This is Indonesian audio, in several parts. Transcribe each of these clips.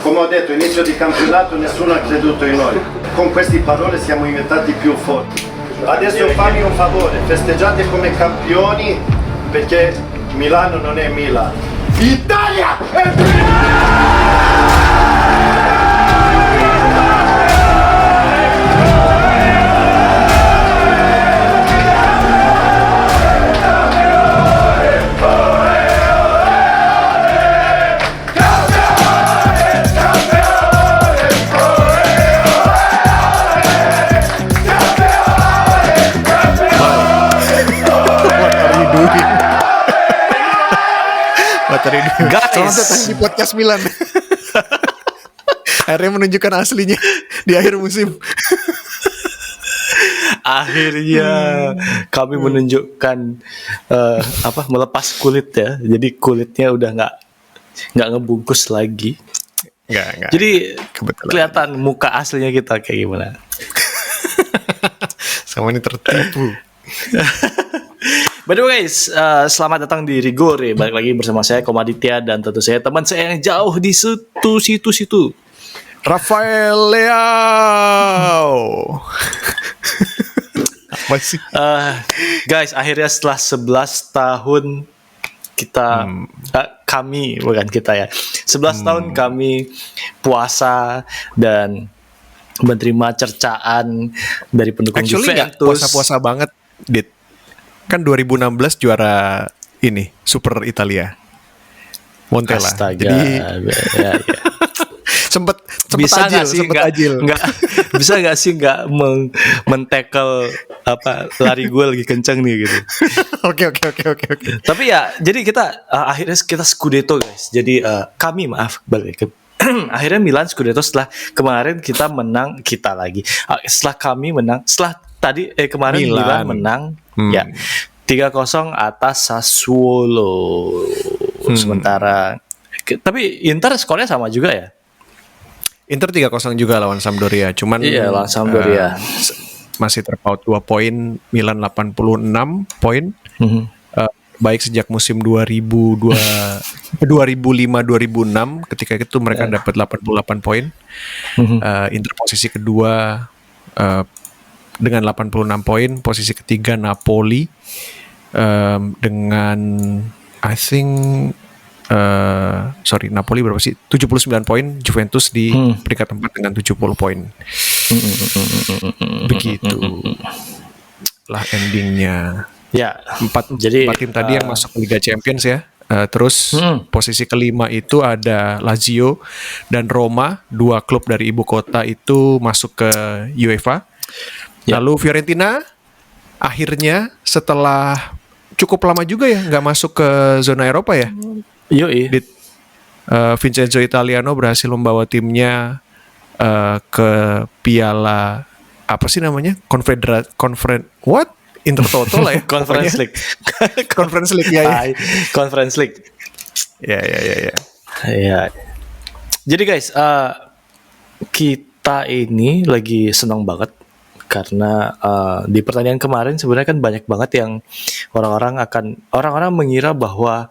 come ho detto, inizio di campionato nessuno ha creduto in noi. Con queste parole siamo diventati più forti. Adesso fammi un favore, festeggiate come campioni perché Milano non è Milan. Italia è Guys. Selamat datang di podcast Milan. Akhirnya menunjukkan aslinya di akhir musim. Akhirnya kami menunjukkan melepas kulit ya. Jadi kulitnya udah nggak ngebungkus lagi. Enggak. Jadi Kebetulan. kelihatan muka aslinya kita kayak gimana. Sama ini tertipu. By the way guys, selamat datang di Rigore. Balik lagi bersama saya Komaditya dan tentu saya teman saya yang jauh di situ. Rafael Leao. Apa sih? Guys, akhirnya setelah 11 tahun kita kami bukan kita ya. 11 tahun kami puasa dan menerima cercaan dari pendukung Actually nggak Juventus. puasa-puasa banget, Dit. Kan 2016 juara ini Super Italia, Montella. Astaga. Jadi ya. sempet Bisa nggak ajil, sih nggak bisa nggak sih nggak men-tackle lari gue lagi kenceng nih gitu. Oke. Tapi ya jadi kita akhirnya kita Scudetto guys. Jadi akhirnya Milan Scudetto setelah kemarin kita menang setelah kami menang kemarin Milan menang ya 3-0 atas Sassuolo. Sementara tapi Inter skornya sama juga ya. Inter 3-0 juga lawan Sampdoria. Cuman lawan Sampdoria masih terpaut 2 poin. Milan 86 poin. Baik sejak musim 2005-2006 ketika itu mereka dapat 88 poin. Inter posisi kedua dengan 86 poin. Posisi ketiga Napoli dengan Napoli berapa sih? 79 poin. Juventus di peringkat 4 dengan 70 poin. Begitu lah endingnya. Ya, Empat jadi tim tadi yang masuk ke Liga Champions ya. Terus posisi kelima itu ada Lazio dan Roma, 2 klub dari ibu kota itu masuk ke UEFA. Lalu Fiorentina akhirnya setelah cukup lama juga ya nggak masuk ke zona Eropa ya. Vincenzo Italiano berhasil membawa timnya ke piala apa sih namanya? Intertoto lah ya. Conference League. Conference League ya. Conference League. Ya. Ya. Jadi guys, kita ini lagi senang banget karena di pertandingan kemarin sebenarnya kan banyak banget yang orang-orang mengira bahwa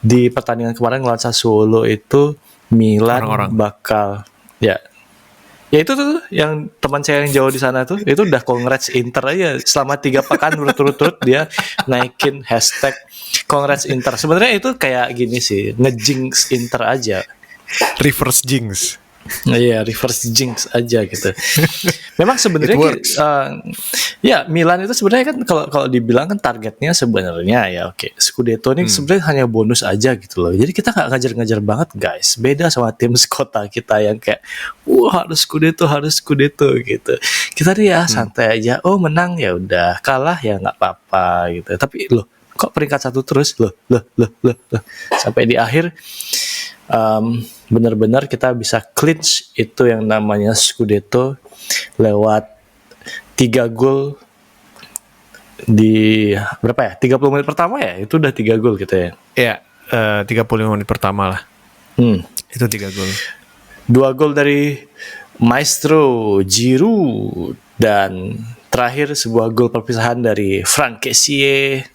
di pertandingan kemarin lawan Sassuolo itu Milan bakal ya itu tuh yang teman saya yang jauh di sana tuh itu udah congrats Inter aja selama 3 pekan berturut-turut dia naikin hashtag congrats Inter. Sebenarnya itu kayak gini sih, ngejinx Inter aja. Reverse jinx. Iya, reverse jinx aja gitu. Memang sebenarnya Milan itu sebenarnya kan kalau dibilang kan targetnya sebenarnya ya Scudetto ini sebenarnya hanya bonus aja gitu loh. Jadi kita nggak ngajar-ngajar banget guys. Beda sama tim sekota kita yang kayak harus Scudetto gitu. Kita nih ya santai aja. Oh menang ya udah, kalah ya nggak apa-apa gitu. Tapi loh kok peringkat 1 terus loh sampai di akhir. Benar-benar kita bisa clinch itu yang namanya Scudetto lewat 3 gol di berapa ya? 30 menit pertama ya? Itu udah 3 gol gitu ya. Ya, 35 menit pertama lah. Itu 3 gol. 2 gol dari Maestro Giroud dan terakhir sebuah gol perpisahan dari Franck Kessié.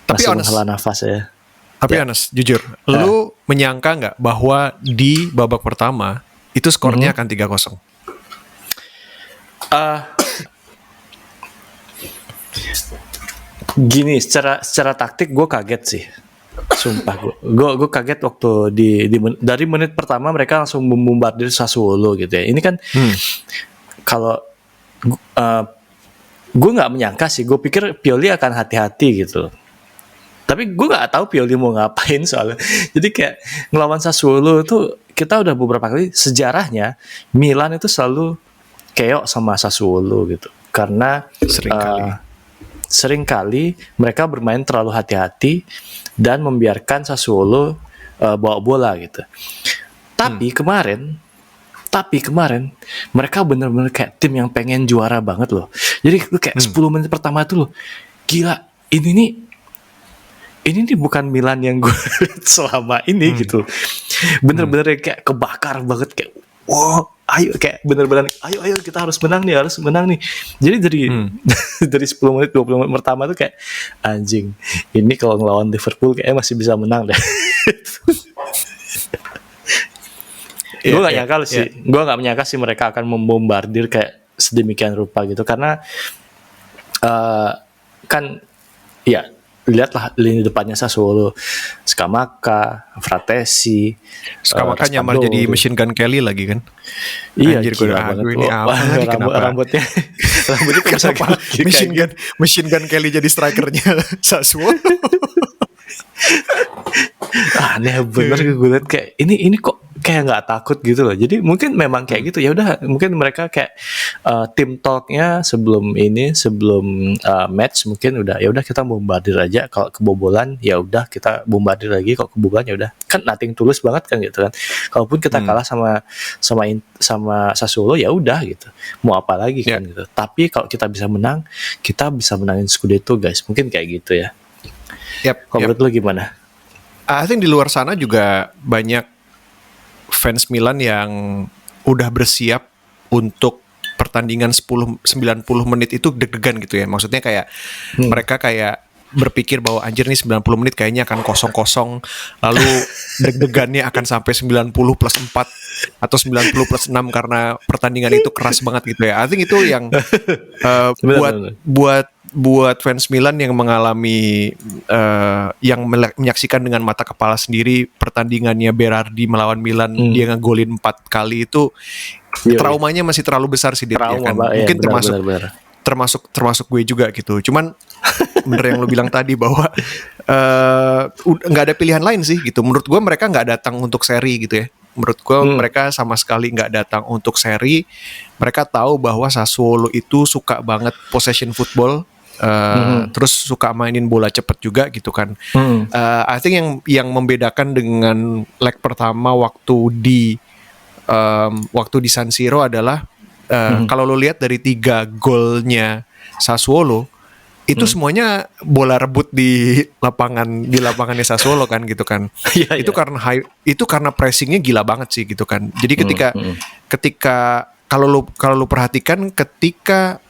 Tapi Langsung menghela nafas ya. Tapi Anas, jujur, lu menyangka nggak bahwa di babak pertama itu skornya akan 3-0? Gini, secara taktik gue kaget sih. Sumpah gue kaget waktu dari menit pertama mereka langsung membombardir Sassuolo gitu ya. Ini kan kalau gue nggak menyangka sih, gue pikir Pioli akan hati-hati gitu. Tapi gue nggak tahu Pioli mau ngapain soalnya. Jadi kayak ngelawan Sassuolo itu kita udah beberapa kali sejarahnya Milan itu selalu keok sama Sassuolo gitu. Karena seringkali mereka bermain terlalu hati-hati dan membiarkan Sassuolo bawa bola gitu. Tapi kemarin mereka benar-benar kayak tim yang pengen juara banget loh. Jadi lu kayak 10 menit pertama tuh loh, gila, ini nih bukan Milan yang gue lihat selama ini gitu. Bener-bener kayak kebakar banget, kayak wow, ayo, kayak bener-bener ayo kita harus menang nih. Jadi dari 10 menit 20 menit pertama tuh kayak anjing, ini kalau ngelawan Liverpool kayaknya masih bisa menang deh. Gue gak menyangka sih mereka akan membombardir kayak sedemikian rupa gitu, karena kan ya lihatlah lini depannya Sassuolo, Scamacca, Fratesi, Scamacca nyamar jadi Machine Gun Kelly lagi kan. Iya, anjir, gue ini apa lagi, kenapa rambutnya kenapa Machine Gun Kelly jadi strikernya Sassuolo. Aneh bener, gue liat kayak ini kok kayak nggak takut gitu loh. Jadi mungkin memang kayak gitu, ya udah, mungkin mereka kayak tim talknya sebelum match mungkin udah, ya udah kita bombardir aja, kalau kebobolan ya udah kita bombardir lagi, kalau kebobolan ya udah, kan nothing tulus banget kan gitu kan. Kalaupun kita kalah sama Sassuolo ya udah gitu, mau apa lagi kan gitu. Tapi kalau kita bisa menang, kita bisa menangin Scudetto guys, mungkin kayak gitu ya. Kalau menurut lo gimana? I think di luar sana juga banyak fans Milan yang udah bersiap untuk pertandingan 90 menit itu deg-degan gitu ya. Maksudnya kayak mereka kayak berpikir bahwa anjir nih 90 menit kayaknya akan kosong-kosong, lalu deg-degannya akan sampai 90 plus 4 atau 90 plus 6 karena pertandingan itu keras banget gitu ya. I think itu yang buat fans Milan yang mengalami yang menyaksikan dengan mata kepala sendiri pertandingannya Berardi melawan Milan, dia ngegolin 4 kali itu, traumanya masih terlalu besar sih dia kan. Mungkin termasuk gue juga gitu. Cuman bener yang lo bilang tadi bahwa nggak ada pilihan lain sih gitu. Menurut gue mereka nggak datang untuk seri gitu ya. Menurut gue mereka sama sekali nggak datang untuk seri. Mereka tahu bahwa Sassuolo itu suka banget possession football. Terus suka mainin bola cepet juga gitu kan. I think yang membedakan dengan leg pertama waktu di San Siro adalah kalau lo lihat dari 3 golnya Sassuolo itu semuanya bola rebut di lapangannya Sassuolo kan gitu kan. Itu karena pressingnya gila banget sih gitu kan. Jadi ketika kalau lu perhatikan ketika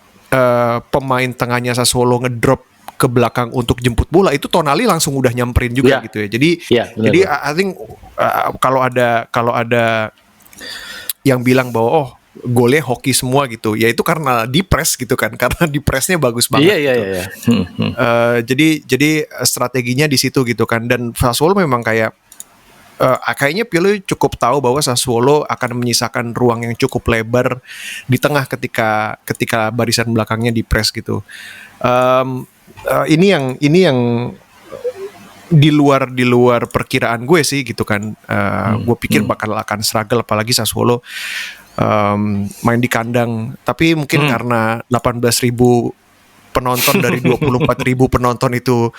pemain tengahnya Sassuolo ngedrop ke belakang untuk jemput bola, itu Tonali langsung udah nyamperin juga gitu ya. Jadi I think kalau ada yang bilang bahwa golnya hoki semua gitu, ya itu karena di press gitu kan, karena di pressnya bagus banget. Jadi strateginya di situ gitu kan. Dan Sassuolo memang kayaknya Pioli cukup tahu bahwa Sassuolo akan menyisakan ruang yang cukup lebar di tengah ketika barisan belakangnya di press gitu. Ini yang di luar perkiraan gue sih gitu kan. Gue pikir bakal akan struggle, apalagi Sassuolo main di kandang. Tapi mungkin karena 18.000 penonton dari 24.000 penonton itu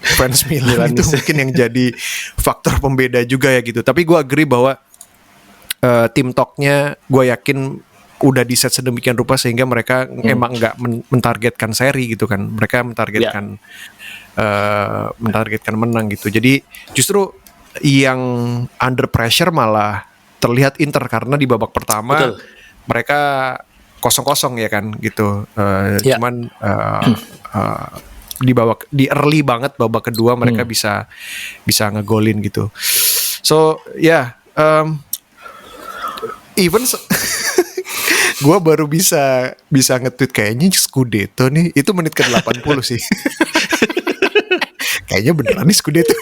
fans Milan itu mungkin yang jadi faktor pembeda juga ya gitu. Tapi gue agree bahwa tim talknya gue yakin udah di set sedemikian rupa sehingga mereka emang nggak mentargetkan seri gitu kan. Mereka mentargetkan menang gitu. Jadi justru yang under pressure malah terlihat Inter, karena di babak pertama mereka 0-0 ya kan gitu. Cuman di early banget babak kedua mereka bisa ngegolin gitu. So even gue baru bisa nge-tweet kayaknya Scudetto nih itu menit ke 80 sih. Kayaknya beneran nih Scudetto.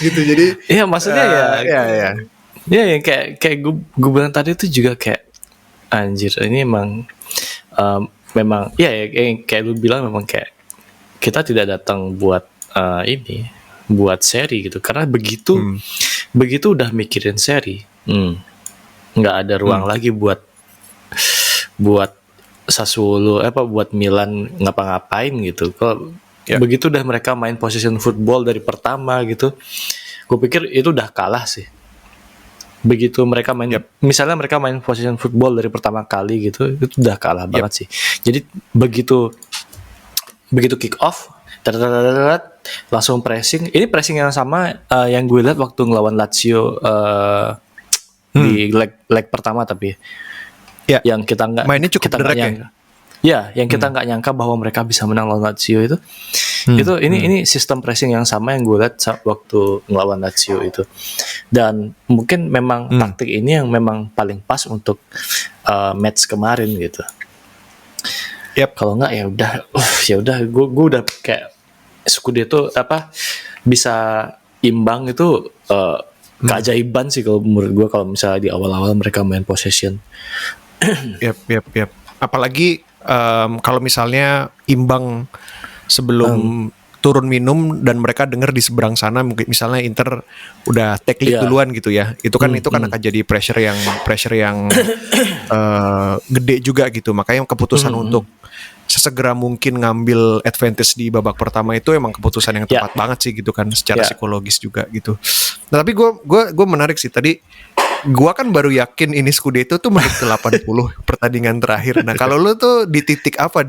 Gitu jadi. Iya maksudnya ya yang kayak gue bilang tadi itu juga kayak anjir ini emang memang yang kayak lu bilang memang kayak kita tidak datang buat ini buat seri gitu karena begitu udah mikirin seri nggak ada ruang lagi buat Sassuolo buat Milan ngapa-ngapain gitu. Kalau begitu udah mereka main possession football dari pertama gitu, gue pikir itu udah kalah sih. Begitu mereka main, misalnya mereka main possession football dari pertama kali gitu, itu udah kalah banget sih. Jadi begitu kick off, langsung pressing. Ini pressing yang sama yang gue lihat waktu ngelawan Lazio di leg pertama tapi yang kita nggak mainnya cukup direct nyangka. Yang kita nggak nyangka bahwa mereka bisa menang lawan Lazio itu. Ini sistem pressing yang sama yang gue lihat waktu ngelawan Lazio itu. Dan mungkin memang taktik ini yang memang paling pas untuk match kemarin gitu. Kalau nggak ya udah gue udah kayak Scudetto bisa imbang itu keajaiban sih kalau menurut gue kalau misalnya di awal-awal mereka main possession. Yap. Apalagi kalau misalnya imbang sebelum turun minum dan mereka dengar di seberang sana mungkin misalnya Inter udah take lead duluan gitu ya. Itu kan akan jadi pressure yang gede juga gitu. Makanya keputusan untuk sesegera mungkin ngambil advantage di babak pertama itu emang keputusan yang tepat banget sih gitu kan secara psikologis juga gitu. Nah, tapi gue menarik sih tadi gue kan baru yakin ini Scudetto tuh menit ke 80 pertandingan terakhir. Nah, kalau lu tuh di titik apa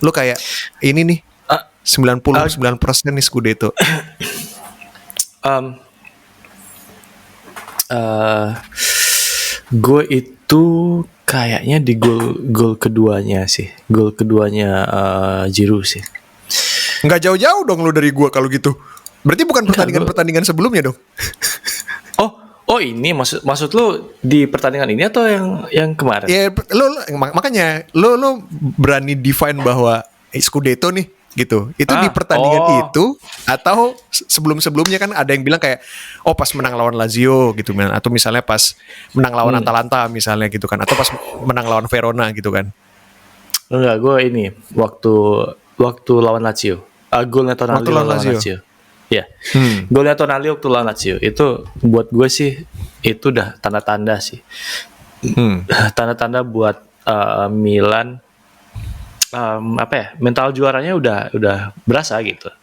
lu kayak ini nih 99% nih Scudetto. Gue itu kayaknya di gol keduanya Giroud sih. Nggak jauh-jauh dong lu dari gue kalau gitu. Berarti bukan pertandingan sebelumnya dong. Oh ini maksud lu di pertandingan ini atau yang kemarin? Ya makanya lu berani define bahwa Scudetto nih gitu. Itu di pertandingan itu atau sebelum-sebelumnya kan ada yang bilang kayak pas menang lawan Lazio gitu atau misalnya pas menang lawan Atalanta misalnya gitu kan atau pas menang lawan Verona gitu kan. Enggak, gue ini waktu lawan Lazio. Golnya Tonali lawan Lazio. Ya, golnya Tonali waktu lawan Lazio itu buat gue sih itu udah tanda-tanda sih, tanda-tanda buat Milan mental juaranya udah berasa gitu,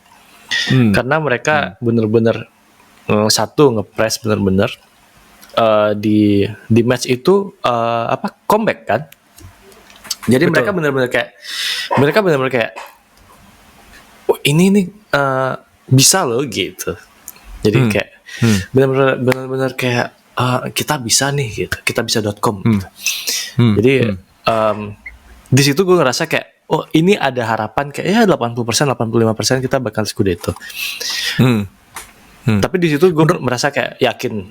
karena mereka bener-bener ngepress bener-bener di match itu comeback kan, jadi mereka bener-bener kayak ini nih bisa loh gitu. Jadi kayak benar-benar kayak kita bisa nih gitu. Kita bisa.com gitu. Jadi di situ gue ngerasa kayak ini ada harapan kayak 80% 85% kita bakal Scudetto. Tapi di situ gue merasa kayak yakin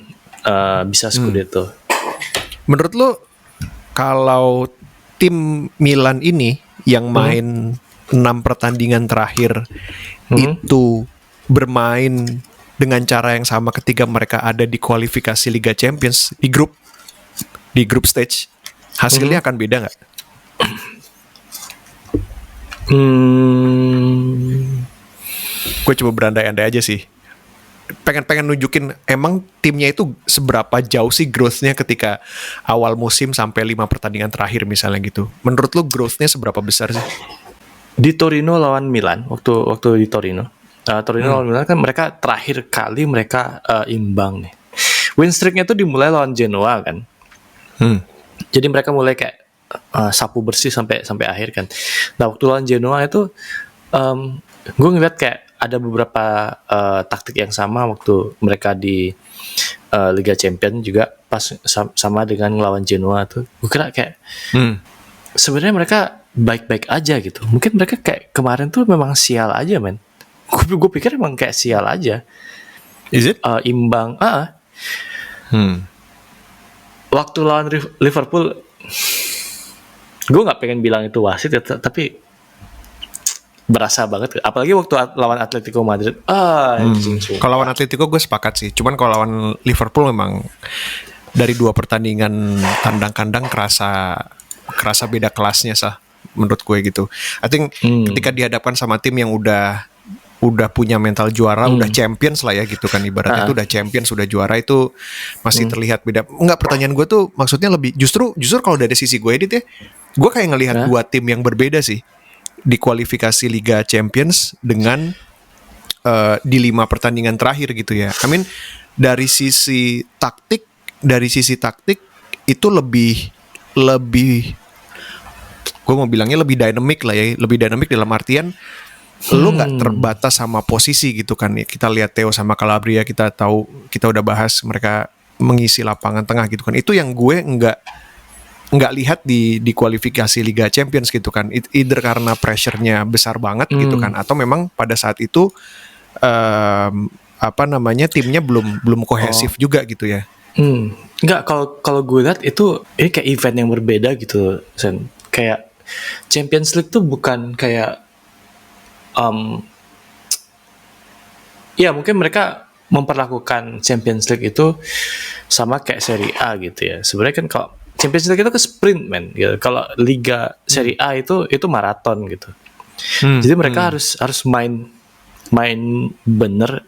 bisa Scudetto. Menurut lo kalau tim Milan ini yang main 6 pertandingan terakhir itu bermain dengan cara yang sama ketika mereka ada di kualifikasi Liga Champions di grup stage, hasilnya akan beda nggak? Gue coba berandai-andai aja sih. Pengen nunjukin emang timnya itu seberapa jauh sih growth-nya ketika awal musim sampai 5 pertandingan terakhir misalnya gitu. Menurut lo growth-nya seberapa besar sih? Di Torino lawan Milan waktu di Torino lawan Milan kan mereka terakhir kali mereka imbang nih. Win streak-nya itu dimulai lawan Genoa kan. Jadi mereka mulai kayak sapu bersih sampai akhir kan. Nah waktu lawan Genoa itu gue ngeliat kayak ada beberapa taktik yang sama waktu mereka di Liga Champions juga pas sama dengan ngelawan Genoa tuh. Gue kira kayak sebenarnya mereka baik-baik aja gitu. Mungkin mereka kayak kemarin tuh memang sial aja men. Gue pikir emang kayak sial aja. Is it? Imbang. Waktu lawan Liverpool, gue nggak pengen bilang itu wasit ya, tapi berasa banget. Apalagi waktu lawan Atletico Madrid. Kalau lawan Atletico gue sepakat sih. Cuman kalau lawan Liverpool memang dari 2 pertandingan tandang kandang kerasa beda kelasnya sah menurut gue gitu. I think ketika dihadapkan sama tim yang udah punya mental juara, udah champions lah ya gitu kan, ibaratnya itu udah champions, sudah juara, itu masih terlihat beda. Enggak, pertanyaan gue tuh maksudnya lebih justru kalau dari sisi gue edit ya, gue kayak ngelihat 2 tim yang berbeda sih di kualifikasi Liga Champions dengan di 5 pertandingan terakhir gitu ya. I mean dari sisi taktik itu lebih gue mau bilangnya lebih dynamic lah ya, lebih dynamic dalam artian lu nggak terbatas sama posisi gitu kan. Kita lihat Theo sama Calabria, kita tahu, kita udah bahas mereka mengisi lapangan tengah gitu kan. Itu yang gue nggak lihat di kualifikasi Liga Champions gitu kan. Either karena pressure-nya besar banget gitu kan, atau memang pada saat itu timnya belum kohesif juga gitu ya. Enggak, kalau gue lihat itu ini kayak event yang berbeda gitu, Sen. Kayak Champions League tuh bukan kayak ya mungkin mereka memperlakukan Champions League itu sama kayak Serie A gitu ya. Sebenarnya kan kalau Champions League itu ke sprint man gitu. Kalau Liga Serie A itu maraton gitu. Jadi mereka harus main bener.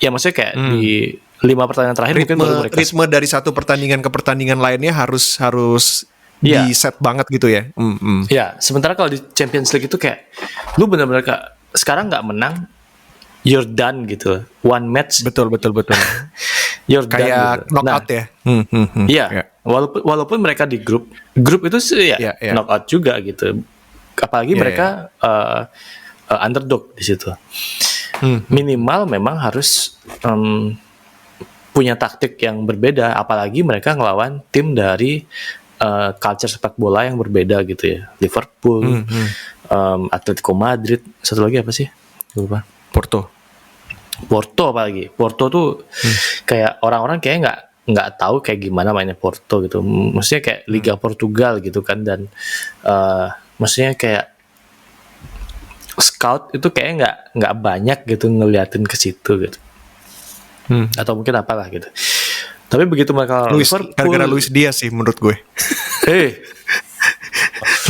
Ya maksudnya kayak di 5 pertandingan terakhir mungkin baru mereka ritme dari satu pertandingan ke pertandingan lainnya harus di set banget gitu ya. Ya, sementara kalau di Champions League itu kayak lu bener-bener sekarang nggak menang, you're done gitu. One match. Betul. You're kayak done gitu. knockout ya. Iya. Walaupun mereka di grup itu sih ya knockout juga gitu. Apalagi mereka underdog di situ. Minimal memang harus punya taktik yang berbeda. Apalagi mereka ngelawan tim dari culture sepak bola yang berbeda gitu ya. Liverpool, Atletico Madrid, satu lagi apa sih? Lupa. Porto apalagi. Porto tuh kayak orang-orang kayak nggak tahu kayak gimana mainnya Porto gitu. Maksudnya kayak Liga Portugal gitu kan, dan maksudnya kayak scout itu kayak nggak banyak gitu ngeliatin ke situ gitu. Atau mungkin apalah gitu. Tapi begitu mereka Liverpool, gara-gara Luis Diaz sih menurut gue.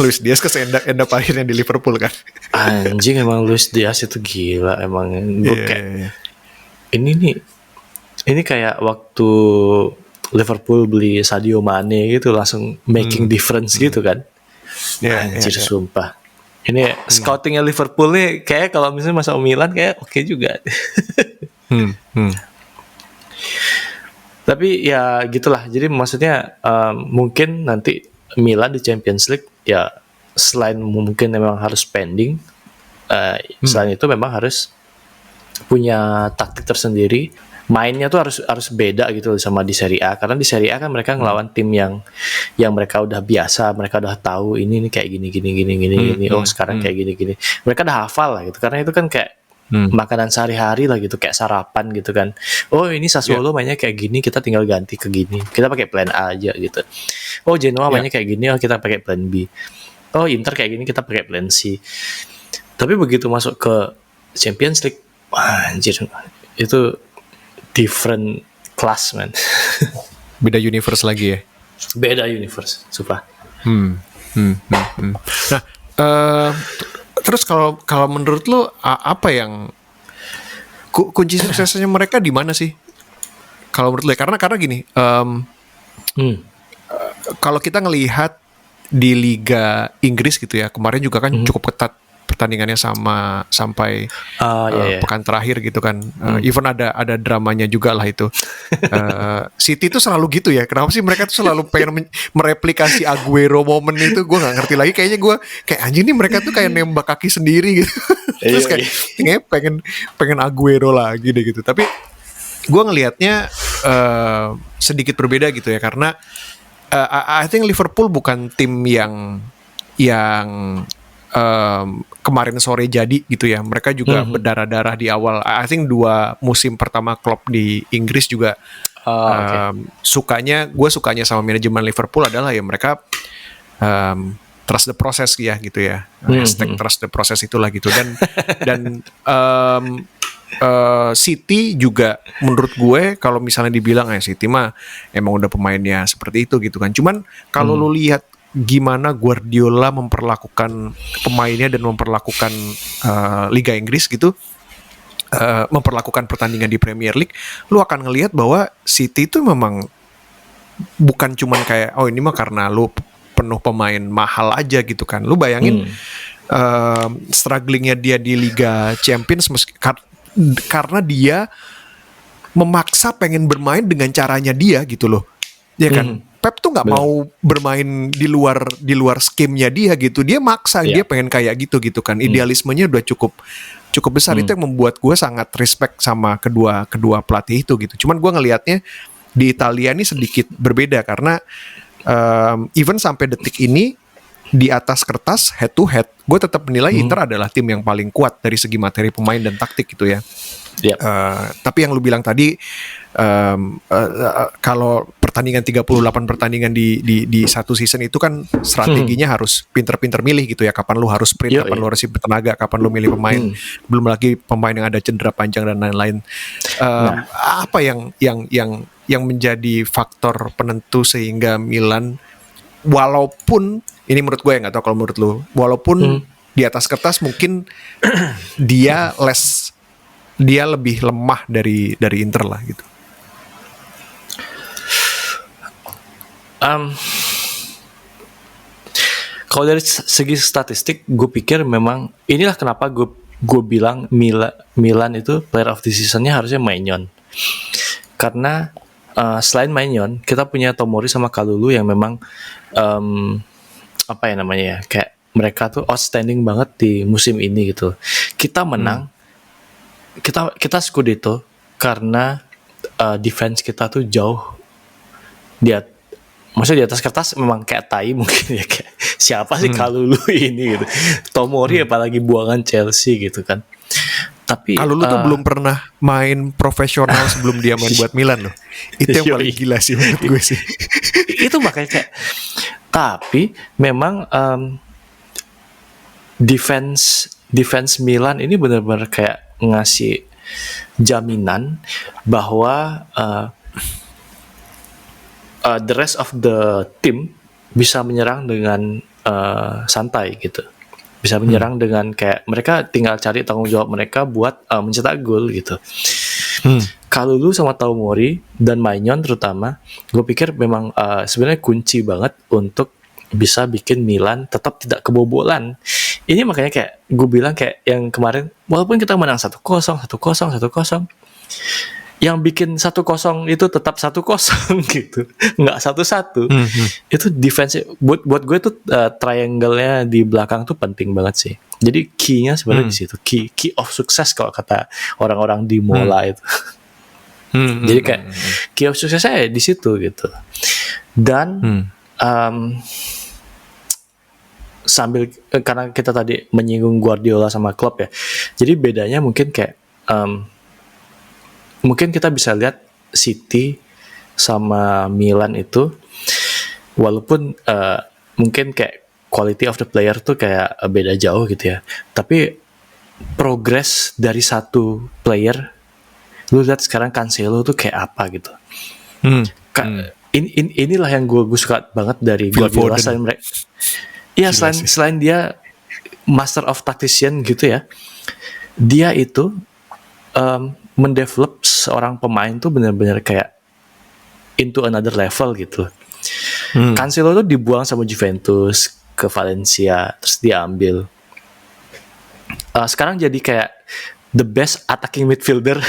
Luis Diaz end up akhirnya di Liverpool kan. Anjing, emang Luis Diaz itu gila emang. Gue kayak ini kayak waktu Liverpool beli Sadio Mane gitu, langsung making difference gitu kan. Anjir, sumpah. Ini scoutingnya Liverpool nih kayak kalau misalnya masuk Milan kayak oke juga. Tapi ya gitulah. Jadi maksudnya mungkin nanti Milan di Champions League ya, selain mungkin memang harus spending, selain itu memang harus punya taktik tersendiri. Mainnya tuh harus beda gitu sama di Serie A, karena di Serie A kan mereka ngelawan tim yang mereka udah biasa, mereka udah tahu ini kayak gini. Oh sekarang kayak gini. Mereka udah hafal lah gitu, karena itu kan kayak makanan sehari-hari lah gitu, kayak sarapan gitu kan. Oh ini Sassuolo mainnya kayak gini, kita tinggal ganti ke gini, kita pakai plan A aja gitu. Oh Genoa mainnya kayak gini, oh kita pakai plan B. Oh Inter kayak gini, kita pakai plan C. Tapi begitu masuk ke Champions League, wah, anjir, itu different class man. Beda universe lagi ya. Beda universe, sumpah. Nah, terus kalau menurut lo apa yang kunci suksesnya mereka di mana sih? Kalau menurut lo, karena gini, kalau kita ngelihat di Liga Inggris gitu ya, kemarin juga kan cukup ketat pertandingannya sampai pekan terakhir gitu kan. Even ada dramanya juga lah itu. City tuh selalu gitu ya. Kenapa sih mereka tuh selalu pengen mereplikasi Aguero moment itu? Gue nggak ngerti lagi. Kayaknya gue kayak anjing nih, mereka tuh kayak nembak kaki sendiri gitu. Terus kayak pengen Aguero lagi deh gitu. Tapi gue ngelihatnya sedikit berbeda gitu ya, karena I think Liverpool bukan tim yang kemarin sore jadi gitu ya. Mereka juga berdarah-darah di awal. I think 2 musim pertama Klopp di Inggris juga gue sukanya sama manajemen Liverpool adalah ya mereka trust the process ya gitu ya. Hashtag trust the process itulah gitu. Dan City juga menurut gue kalau misalnya dibilang City mah emang udah pemainnya seperti itu gitu kan. Cuman kalau lu lihat gimana Guardiola memperlakukan pemainnya dan memperlakukan Liga Inggris gitu, memperlakukan pertandingan di Premier League, lu akan ngelihat bahwa City itu memang bukan cuman kayak ini mah karena lu penuh pemain mahal aja gitu kan. Lu bayangin strugglingnya dia di Liga Champions karena dia memaksa pengen bermain dengan caranya dia gitu loh, ya kan? Pep tuh nggak mau bermain di luar skemnya dia gitu. Dia maksa, dia pengen kayak gitu kan. Idealismenya udah cukup besar. Itu yang membuat gue sangat respect sama kedua pelatih itu gitu. Cuman gue ngelihatnya di Italia ini sedikit berbeda karena even sampai detik ini di atas kertas head to head, gue tetap menilai Inter adalah tim yang paling kuat dari segi materi pemain dan taktik gitu ya. Tapi yang lu bilang tadi, kalau pertandingan 38 pertandingan di satu season itu kan strateginya harus pinter-pinter milih gitu ya. Kapan lu harus sprint, kapan lu harus bertenaga, kapan lu milih pemain. Belum lagi pemain yang ada cedera panjang dan lain-lain. Apa yang menjadi faktor penentu sehingga Milan, walaupun ini menurut gue ya, nggak tahu kalau menurut lu, walaupun di atas kertas mungkin dia lebih lemah dari Inter lah gitu. Kalau dari segi statistik, gue pikir memang inilah kenapa gue bilang Milan itu player of the season-nya harusnya Maignan. Karena selain Maignan, kita punya Tomori sama Kalulu yang memang kayak mereka tuh outstanding banget di musim ini gitu. Kita menang, kita Scudetto karena defense kita tuh jauh maksudnya di atas kertas memang kayak tai mungkin ya, kayak siapa sih Kalulu ini gitu. Tomori apalagi buangan Chelsea gitu kan. Tapi Kalulu tuh belum pernah main profesional sebelum dia main buat Milan loh. Itu yang paling gila sih menurut gue sih. Itu makanya kayak, tapi memang defense Milan ini benar-benar kayak ngasih jaminan bahwa the rest of the team bisa menyerang dengan santai gitu, bisa menyerang dengan kayak mereka tinggal cari tanggung jawab mereka buat mencetak gol gitu. Kalulu sama Tomori dan Maignan terutama, gue pikir memang sebenarnya kunci banget untuk bisa bikin Milan tetap tidak kebobolan. Ini makanya kayak gue bilang kayak yang kemarin, walaupun kita menang 1-0, yang bikin 1-0 itu tetap 1-0 gitu, nggak 1-1. Itu defense buat gue tuh triangle-nya di belakang tuh penting banget sih. Jadi key-nya sebenarnya di situ, key of success kalau kata orang-orang di Mola itu. Jadi kayak key of success-nya di situ gitu. Dan sambil karena kita tadi menyinggung Guardiola sama Klopp ya, jadi bedanya mungkin kayak mungkin kita bisa lihat City sama Milan itu, walaupun mungkin kayak quality of the player tuh kayak beda jauh gitu ya, tapi progress dari satu player, lu lihat sekarang Cancelo tuh kayak apa gitu. Inilah yang gue suka banget dari Guardiola. Selain dia master of tactician gitu ya, dia itu mendevelop seorang pemain tuh benar-benar kayak into another level gitu. Cancelo tuh dibuang sama Juventus ke Valencia, terus diambil. Sekarang jadi kayak the best attacking midfielder.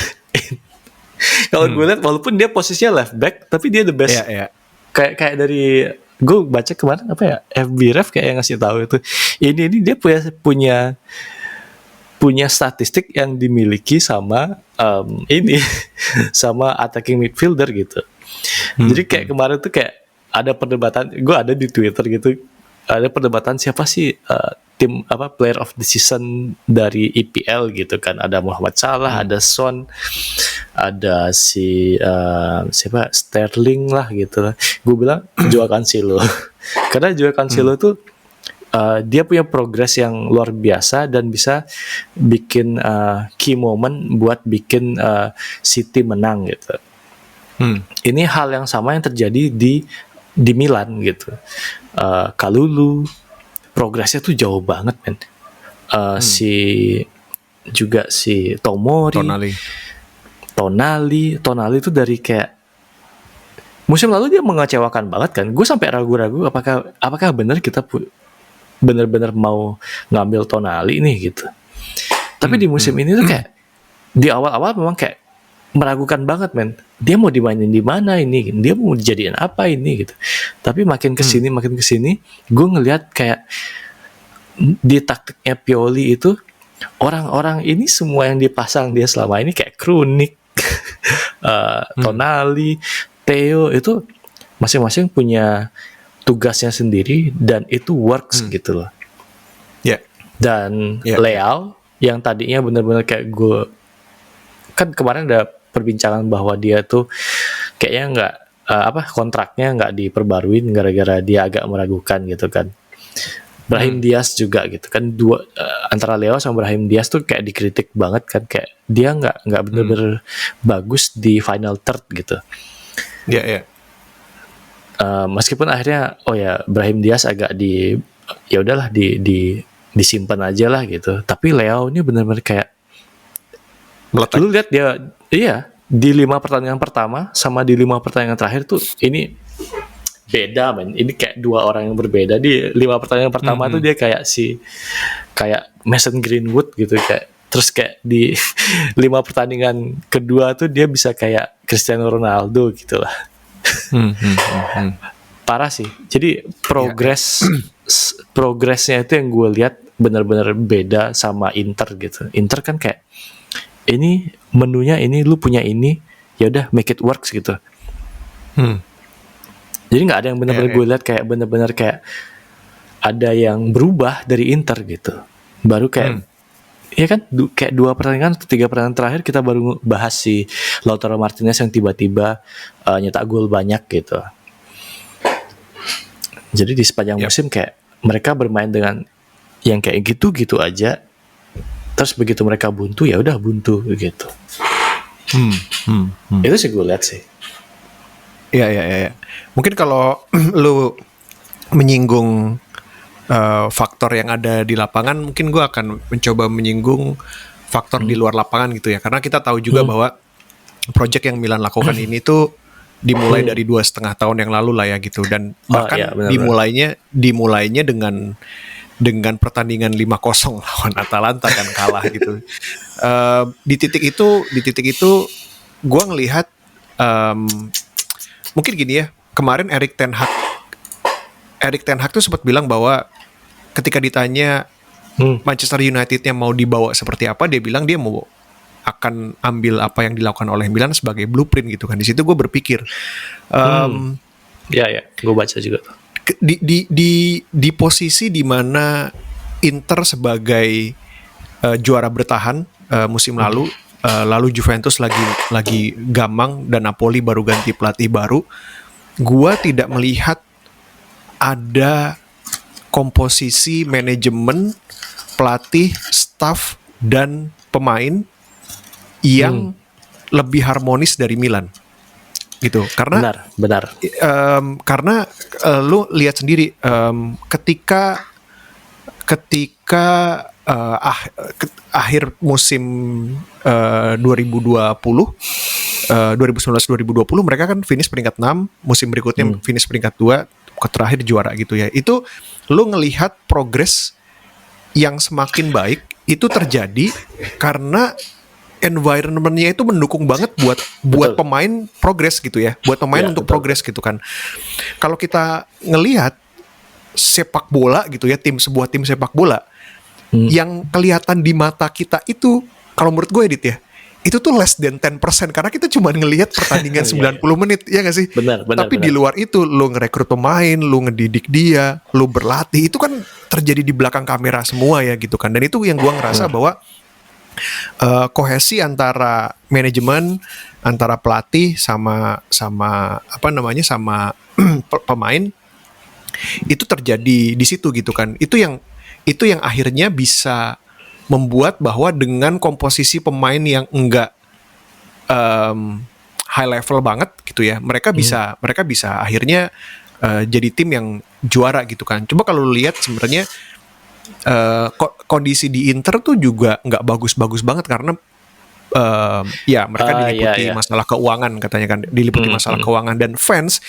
Kalau gue lihat, walaupun dia posisinya left back, tapi dia the best. Kayak dari gue baca kemarin apa ya, FBref kayak yang ngasih tahu itu. Ini dia punya statistik yang dimiliki sama sama attacking midfielder gitu. Jadi kayak kemarin tuh kayak ada perdebatan, gue ada di Twitter gitu, ada perdebatan siapa sih tim player of the season dari EPL gitu kan. Ada Muhammad Salah, ada Son, ada si siapa Sterling lah gitu. Gue bilang Joao Cancelo. Karena Joao Cancelo tuh dia punya progres yang luar biasa dan bisa bikin key moment buat bikin City menang gitu. Ini hal yang sama yang terjadi di Milan gitu. Kalulu progresnya tuh jauh banget men. Si Tonali itu dari kayak musim lalu dia mengecewakan banget kan. Gue sampai ragu-ragu apakah benar kita benar-benar mau ngambil Tonali nih gitu. Tapi di musim ini tuh kayak di awal-awal memang kayak meragukan banget men. Dia mau dimainin di mana ini? Dia mau dijadiin apa ini gitu. Tapi makin kesini gue ngelihat kayak di taktiknya Pioli itu orang-orang ini semua yang dipasang dia selama ini kayak Krunic, Tonali, Theo itu masing-masing punya tugasnya sendiri dan itu works gitu loh. Dan Leao yang tadinya benar-benar kayak gue kan kemarin ada perbincangan bahwa dia tuh kayaknya nggak kontraknya nggak diperbaruin gara-gara dia agak meragukan gitu kan. Brahim Diaz juga gitu kan, antara Leo sama Brahim Diaz tuh kayak dikritik banget kan, kayak dia nggak benar-benar bagus di final third gitu. Meskipun akhirnya Brahim Diaz agak disimpan aja lah gitu, tapi Leo ini benar-benar kayak meletak. Lu lihat dia di 5 pertandingan pertama sama di 5 pertandingan terakhir tuh ini beda men. Ini kayak dua orang yang berbeda. Di 5 pertandingan pertama tuh dia kayak Mason Greenwood gitu, kayak terus kayak di 5 pertandingan kedua tuh dia bisa kayak Cristiano Ronaldo gitu lah. Parah sih. Jadi progresnya itu yang gue lihat benar-benar beda sama Inter gitu. Inter kan kayak ini menunya ini, lu punya ini, ya udah make it works gitu. Jadi nggak ada yang benar-benar gue lihat kayak benar-benar kayak ada yang berubah dari Inter gitu. Baru kayak ya kan kayak 2 pertandingan atau 3 pertandingan terakhir kita baru bahas si Lautaro Martinez yang tiba-tiba nyetak gol banyak gitu. Jadi di sepanjang musim kayak mereka bermain dengan yang kayak gitu-gitu aja. Terus begitu mereka buntu ya udah buntu gitu. Itu sih gue lihat sih. Iya. Mungkin kalau lu menyinggung faktor yang ada di lapangan, mungkin gue akan mencoba menyinggung faktor di luar lapangan gitu ya. Karena kita tahu juga bahwa project yang Milan lakukan ini tuh dimulai dari 2,5 tahun yang lalu lah ya gitu. Dan bahkan dimulainya dengan pertandingan 5-0 lawan Atalanta kan kalah gitu. Di titik itu gue ngelihat mungkin gini ya, kemarin Erik ten Hag tuh sempat bilang bahwa ketika ditanya Manchester United-nya mau dibawa seperti apa, dia bilang dia mau akan ambil apa yang dilakukan oleh Milan sebagai blueprint gitu kan. Di situ gue berpikir gue baca juga tuh. Di posisi di mana Inter sebagai juara bertahan musim lalu Juventus lagi gamang dan Napoli baru ganti pelatih baru, gua tidak melihat ada komposisi manajemen, pelatih, staff dan pemain yang lebih harmonis dari Milan. Gitu. Karena benar. Karena lu lihat sendiri ketika akhir musim 2019-2020 mereka kan finish peringkat 6, musim berikutnya finish peringkat 2, terakhir juara gitu ya. Itu lu ngelihat progres yang semakin baik itu terjadi karena environment-nya itu mendukung banget buat pemain progres gitu ya, buat pemain untuk progres gitu kan. Kalau kita ngelihat sepak bola gitu ya, sebuah tim sepak bola yang kelihatan di mata kita itu, kalau menurut gue Edit ya, itu tuh less than 10% karena kita cuma ngelihat pertandingan 90 menit, ya nggak sih? Benar. Tapi di luar itu lu ngerekrut pemain, lu ngedidik dia, lu berlatih, itu kan terjadi di belakang kamera semua ya gitu kan. Dan itu yang gua ngerasa bahwa kohesi antara manajemen, antara pelatih sama pemain itu terjadi di situ gitu kan. Itu yang akhirnya bisa membuat bahwa dengan komposisi pemain yang enggak high level banget gitu ya, mereka bisa akhirnya jadi tim yang juara gitu kan. Coba kalau lu lihat sebenarnya kondisi di Inter tuh juga nggak bagus-bagus banget karena ya mereka diliputi masalah keuangan, katanya kan diliputi masalah keuangan, dan fans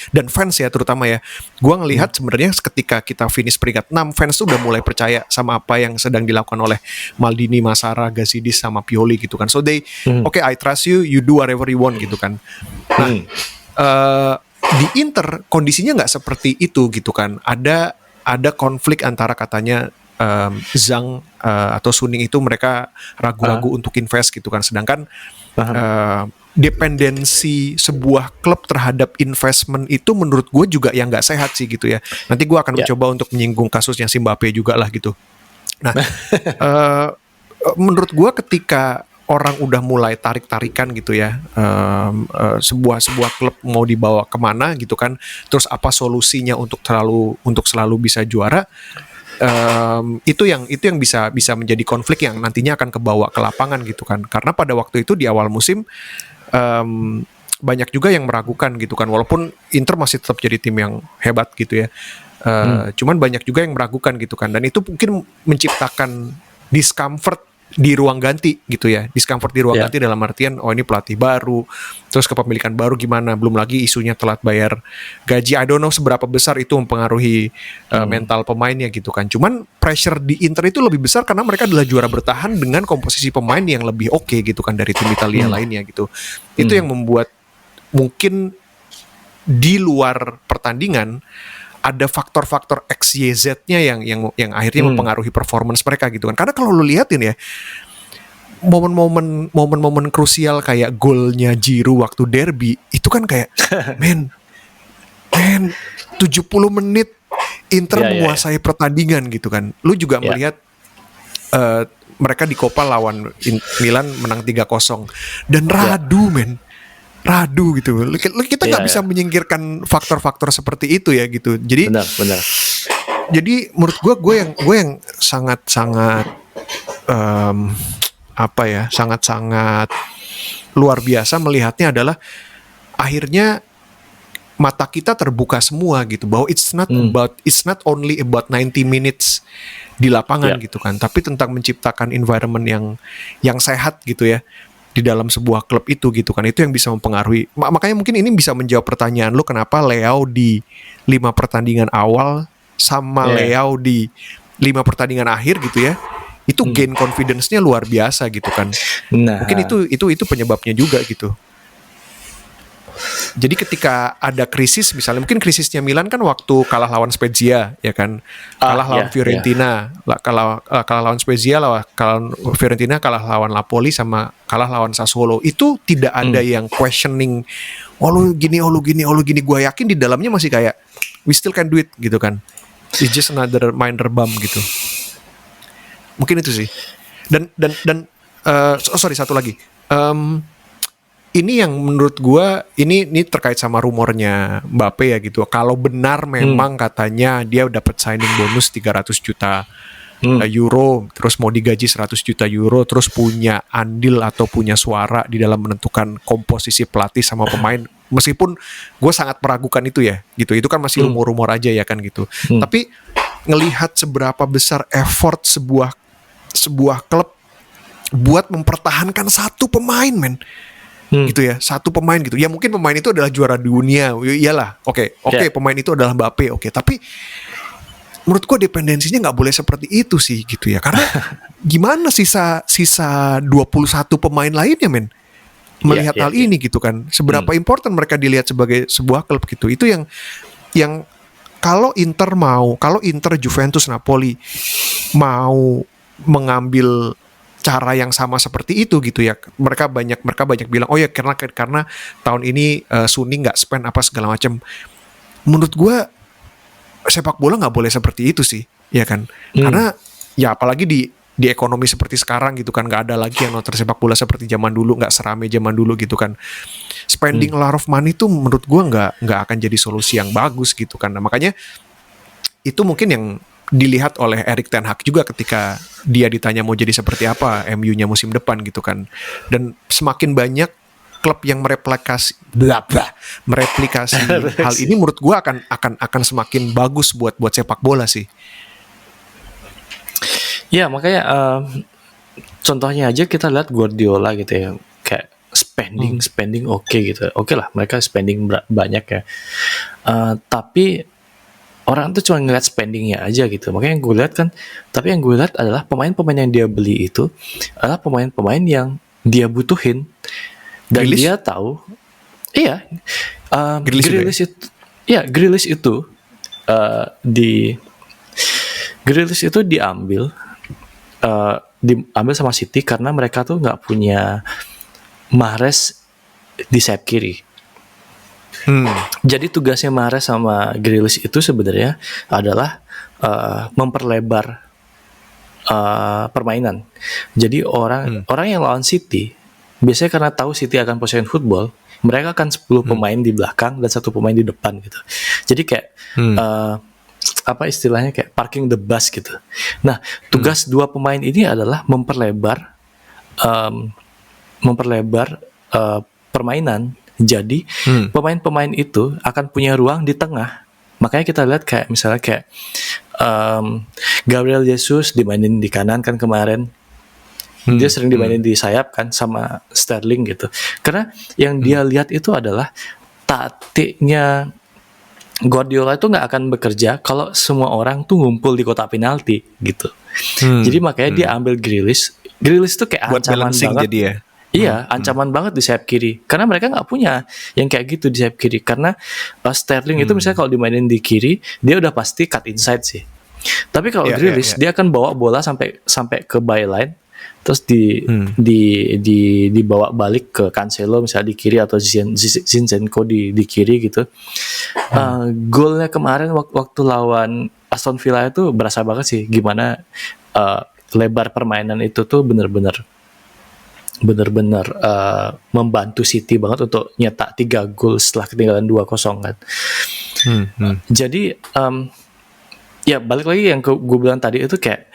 ya terutama ya, gua ngelihat sebenarnya ketika kita finish peringkat 6, fans tuh udah mulai percaya sama apa yang sedang dilakukan oleh Maldini, Massara, Gazidis sama Pioli gitu kan. So they okay, I trust you, you do whatever you want gitu kan. Nah di Inter kondisinya nggak seperti itu gitu kan. Ada konflik antara katanya Zhang atau Suning itu mereka ragu-ragu untuk invest gitu kan, sedangkan dependensi sebuah klub terhadap investment itu menurut gue juga yang nggak sehat sih gitu ya. Nanti gue akan mencoba untuk menyinggung kasusnya si Mbappe juga lah gitu. Nah menurut gue ketika orang udah mulai tarik-tarikan gitu ya, sebuah klub mau dibawa kemana gitu kan, terus apa solusinya untuk selalu bisa juara, itu yang bisa menjadi konflik yang nantinya akan kebawa ke lapangan gitu kan. Karena pada waktu itu di awal musim banyak juga yang meragukan gitu kan, walaupun Inter masih tetap jadi tim yang hebat gitu ya, cuman banyak juga yang meragukan gitu kan, dan itu mungkin menciptakan discomfort di ruang ganti gitu ya. Discomfort di ruang ganti dalam artian ini pelatih baru, terus kepemilikan baru gimana, belum lagi isunya telat bayar gaji. I don't know seberapa besar itu mempengaruhi mental pemainnya gitu kan. Cuman pressure di Inter itu lebih besar karena mereka adalah juara bertahan dengan komposisi pemain yang lebih oke gitu kan dari tim Italia lainnya gitu. Itu yang membuat mungkin di luar pertandingan ada faktor-faktor X, Y, Z-nya yang akhirnya mempengaruhi performance mereka gitu kan. Karena kalau lu liatin ya, momen-momen krusial kayak golnya Giroud waktu derby itu kan kayak men 70 menit Inter menguasai pertandingan gitu kan. Lu juga melihat mereka di Coppa lawan Milan menang 3-0 dan radu gitu. Kita nggak bisa menyingkirkan faktor-faktor seperti itu ya gitu. Jadi benar. Jadi menurut gue yang sangat sangat luar biasa melihatnya adalah akhirnya mata kita terbuka semua gitu bahwa it's not only about 90 minutes di lapangan gitu kan, tapi tentang menciptakan environment yang sehat gitu ya di dalam sebuah klub itu gitu kan. Itu yang bisa mempengaruhi. Makanya mungkin ini bisa menjawab pertanyaan lu kenapa Leao di 5 pertandingan awal sama Leao di 5 pertandingan akhir gitu ya, itu gain confidence-nya luar biasa gitu kan. Mungkin itu penyebabnya juga gitu. Jadi ketika ada krisis, misalnya mungkin krisisnya Milan kan waktu kalah lawan Spezia ya kan, kalah lawan Fiorentina, kalah lawan Spezia, kalah Fiorentina, kalah lawan Napoli, sama kalah lawan Sassuolo. Itu tidak ada yang questioning, lu gini. Gue yakin di dalamnya masih kayak we still can do it gitu kan. It's just another minor bump gitu. Mungkin itu sih. Dan sorry, satu lagi. Ini yang menurut gue ini terkait sama rumornya Mbappe ya gitu. Kalau benar memang katanya dia dapat signing bonus 300 juta euro, terus mau digaji 100 juta euro, terus punya andil atau punya suara di dalam menentukan komposisi pelatih sama pemain. Meskipun gue sangat meragukan itu ya gitu. Itu kan masih rumor-rumor aja ya kan gitu. Tapi ngelihat seberapa besar effort sebuah klub buat mempertahankan satu pemain gitu ya, satu pemain gitu. Ya mungkin pemain itu adalah juara dunia, iyalah, oke, pemain itu adalah Mbappe, tapi menurut gua dependensinya nggak boleh seperti itu sih gitu ya. Karena gimana sisa 21 pemain lainnya melihat hal ini gitu kan. Seberapa important mereka dilihat sebagai sebuah klub gitu. Itu yang kalau Inter, Juventus, Napoli mau mengambil cara yang sama seperti itu gitu ya. Mereka banyak bilang oh ya karena tahun ini Suni nggak spend apa segala macam. Menurut gue sepak bola nggak boleh seperti itu sih, ya kan? Karena ya apalagi di ekonomi seperti sekarang gitu kan, nggak ada lagi yang nonton sepak bola seperti zaman dulu, nggak serame zaman dulu gitu kan. Spending a lot of money tuh menurut gue nggak akan jadi solusi yang bagus gitu kan. Nah, makanya itu mungkin yang dilihat oleh Erik ten Hag juga ketika dia ditanya mau jadi seperti apa MU-nya musim depan gitu kan. Dan semakin banyak klub yang mereplikasi hal ini menurut gue akan semakin bagus buat sepak bola sih. Ya makanya contohnya aja kita lihat Guardiola gitu ya, kayak spending oke gitu, oke lah mereka spending banyak ya, tapi orang tuh cuma ngeliat spendingnya aja gitu. Makanya yang gue lihat kan, tapi yang gue lihat adalah pemain-pemain yang dia beli itu adalah pemain-pemain yang dia butuhin. Dan Grealish? dia tahu, iya, Grealish Grealish itu diambil sama City karena mereka tuh nggak punya Mahrez di sayap kiri. Jadi tugasnya Mahrez sama Grealish itu sebenarnya adalah memperlebar permainan. Jadi orang yang lawan City biasanya karena tahu City akan possession football, mereka akan 10 pemain di belakang dan 1 pemain di depan gitu. Jadi kayak apa istilahnya, kayak parking the bus gitu. Nah, tugas 2 pemain ini adalah memperlebar permainan. Jadi pemain-pemain itu akan punya ruang di tengah. Makanya kita lihat kayak misalnya kayak Gabriel Jesus dimainin di kanan kan kemarin. Dia sering dimainin di sayap kan sama Sterling gitu. Karena yang dia lihat itu adalah taktiknya Guardiola itu nggak akan bekerja kalau semua orang tuh ngumpul di kotak penalti gitu. Jadi makanya dia ambil Grealish. Grealish tuh kayak buat ancaman banget. jadi ya. Iya, ancaman banget di sayap kiri. Karena mereka nggak punya yang kayak gitu di sayap kiri. Karena Sterling itu misalnya kalau dimainin di kiri, dia udah pasti cut inside sih. Tapi kalau Grealish, dia akan bawa bola sampai ke byline, terus dibawa balik ke Cancelo misalnya di kiri atau Zinchenko di kiri gitu. Golnya kemarin waktu lawan Aston Villa itu berasa banget sih gimana lebar permainan itu tuh bener-bener membantu City banget untuk nyetak 3 gol setelah ketinggalan 2-0 kan. Jadi ya balik lagi yang gue bilang tadi itu kayak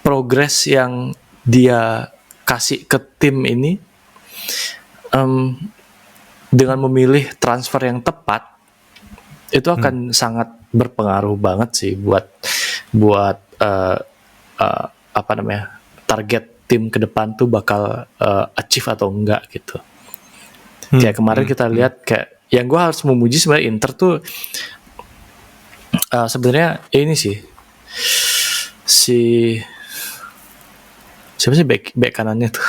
progres yang dia kasih ke tim ini dengan memilih transfer yang tepat itu akan sangat berpengaruh banget sih buat target tim ke depan tuh bakal achieve atau enggak gitu. Kayak kemarin kita lihat kayak yang gue harus memuji sebenarnya Inter tuh sebenarnya ini sih siapa sih back kanannya tuh?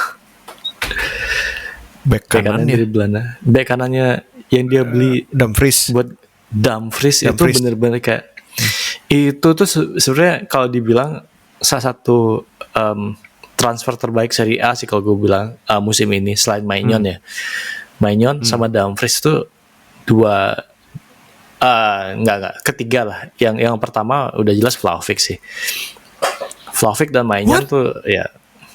Back kanannya dari Belanda. Back kanannya yang dia beli Dumfries. Buat Dumfries itu benar-benar kayak itu tuh sebenarnya kalau dibilang salah satu transfer terbaik Serie A sih kalau gue bilang musim ini selain Maignan ya. Maignan sama Dumfries tuh enggak ketiga lah. Yang pertama udah jelas Vlahovic sih. Vlahovic dan Maignan tuh ya.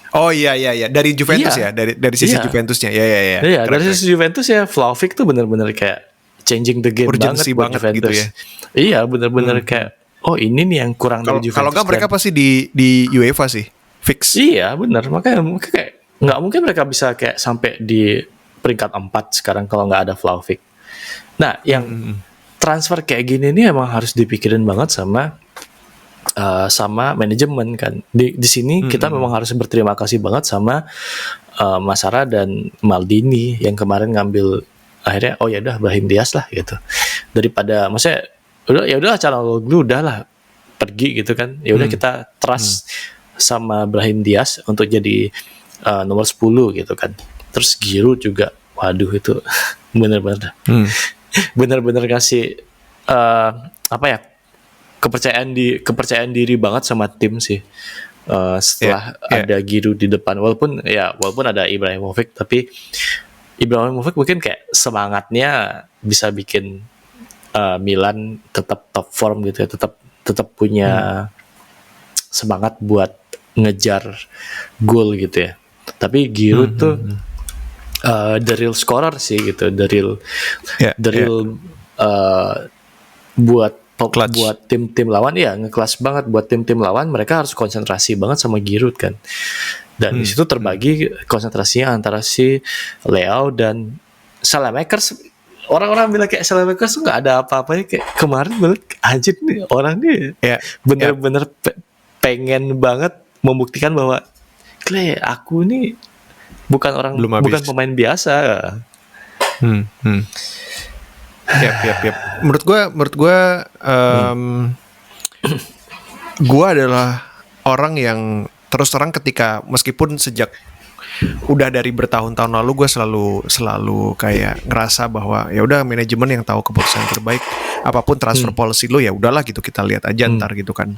Oh iya dari Juventus ya, dari sisi Juventusnya. Ya. Iya, dari sisi Juventus ya Vlahovic tuh benar-benar kayak changing the game urgency banget gitu ya. Iya, benar-benar kayak ini nih yang kurang dari Juventus. Kalau enggak mereka pasti di UEFA sih. Fix. Iya, benar. Makanya kayak nggak mungkin mereka bisa kayak sampai di peringkat 4 sekarang kalau nggak ada Vlahovic. Nah, yang transfer kayak gini nih emang harus dipikirin banget sama manajemen kan. Di sini kita memang harus berterima kasih banget sama Masara dan Maldini yang kemarin ngambil akhirnya ya udah Brahim Diaz lah gitu. Daripada maksudnya udah Calhanoglu udahlah pergi gitu kan. Ya udah kita trust sama Brahim Diaz untuk jadi nomor 10 gitu kan. Terus Giroud juga waduh itu bener-bener kasih kepercayaan diri banget sama tim sih. setelah ada Giroud di depan, walaupun ada Ibrahimovic, tapi Ibrahimovic mungkin kayak semangatnya bisa bikin Milan tetap top form gitu ya, tetap punya semangat buat ngejar gol gitu ya. Tapi Giroud tuh the real scorer sih gitu, the real buat tim-tim lawan ya ngekelas banget. Buat tim-tim lawan mereka harus konsentrasi banget sama Giroud kan. Dan di situ terbagi konsentrasinya antara si Leao dan Saelemaekers. Orang-orang bilang kayak Saelemaekers tuh nggak ada apa-apanya, kayak kemarin bilang anjir nih orang nih bener-bener pengen banget membuktikan bahwa aku nih bukan pemain biasa. Yap. Menurut gue gue adalah orang yang terus terang ketika meskipun sejak udah dari bertahun-tahun lalu gue selalu kayak ngerasa bahwa ya udah manajemen yang tahu keputusan yang terbaik, apapun transfer policy lo ya udahlah gitu, kita lihat aja ntar gitu kan.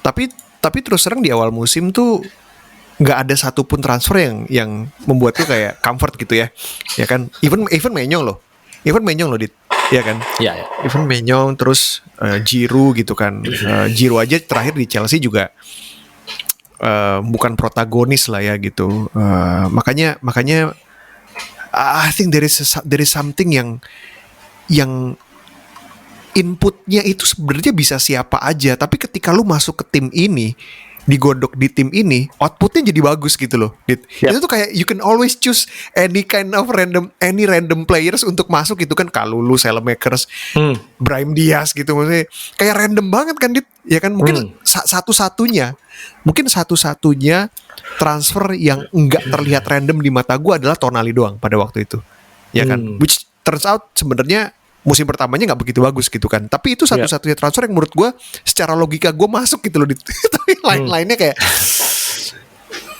Tapi terus terang di awal musim tuh nggak ada satupun transfer yang membuat tuh kayak comfort gitu ya kan. Even Maignan loh dit, ya kan. Ya. Even Maignan, terus Giroud gitu kan. Giroud aja terakhir di Chelsea juga bukan protagonis lah ya gitu. Makanya I think there is something yang inputnya itu sebenarnya bisa siapa aja, tapi ketika lu masuk ke tim ini, digodok di tim ini, outputnya jadi bagus gitu loh. Itu tuh kayak you can always choose any random players untuk masuk gitu kan. Kalulu, Saelemaekers, Brahim Diaz gitu, maksudnya kayak random banget kan dit, ya kan. Mungkin satu-satunya transfer yang enggak terlihat random di mata gue adalah Tonali doang pada waktu itu, ya kan. Which turns out sebenarnya musim pertamanya nggak begitu bagus gitu kan. Tapi itu satu-satunya transfer yang menurut gue secara logika gue masuk gitu loh. Tapi lain-lainnya kayak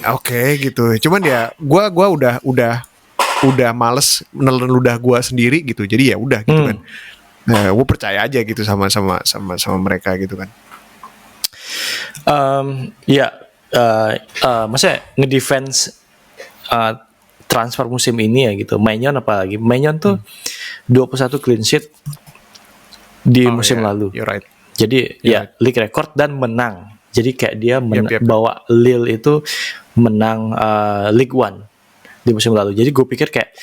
oke, gitu. Cuman ya gue udah males nelen ludah gue sendiri gitu. Jadi ya udah gitu kan. Nah, gue percaya aja gitu sama mereka gitu kan. Maksudnya ngedefense transfer musim ini ya gitu. Maignan apalagi. Maignan tuh 21 clean sheet di musim lalu. You're right. Jadi league record dan menang. Jadi kayak dia bawa Lille itu menang League One di musim lalu. Jadi gue pikir kayak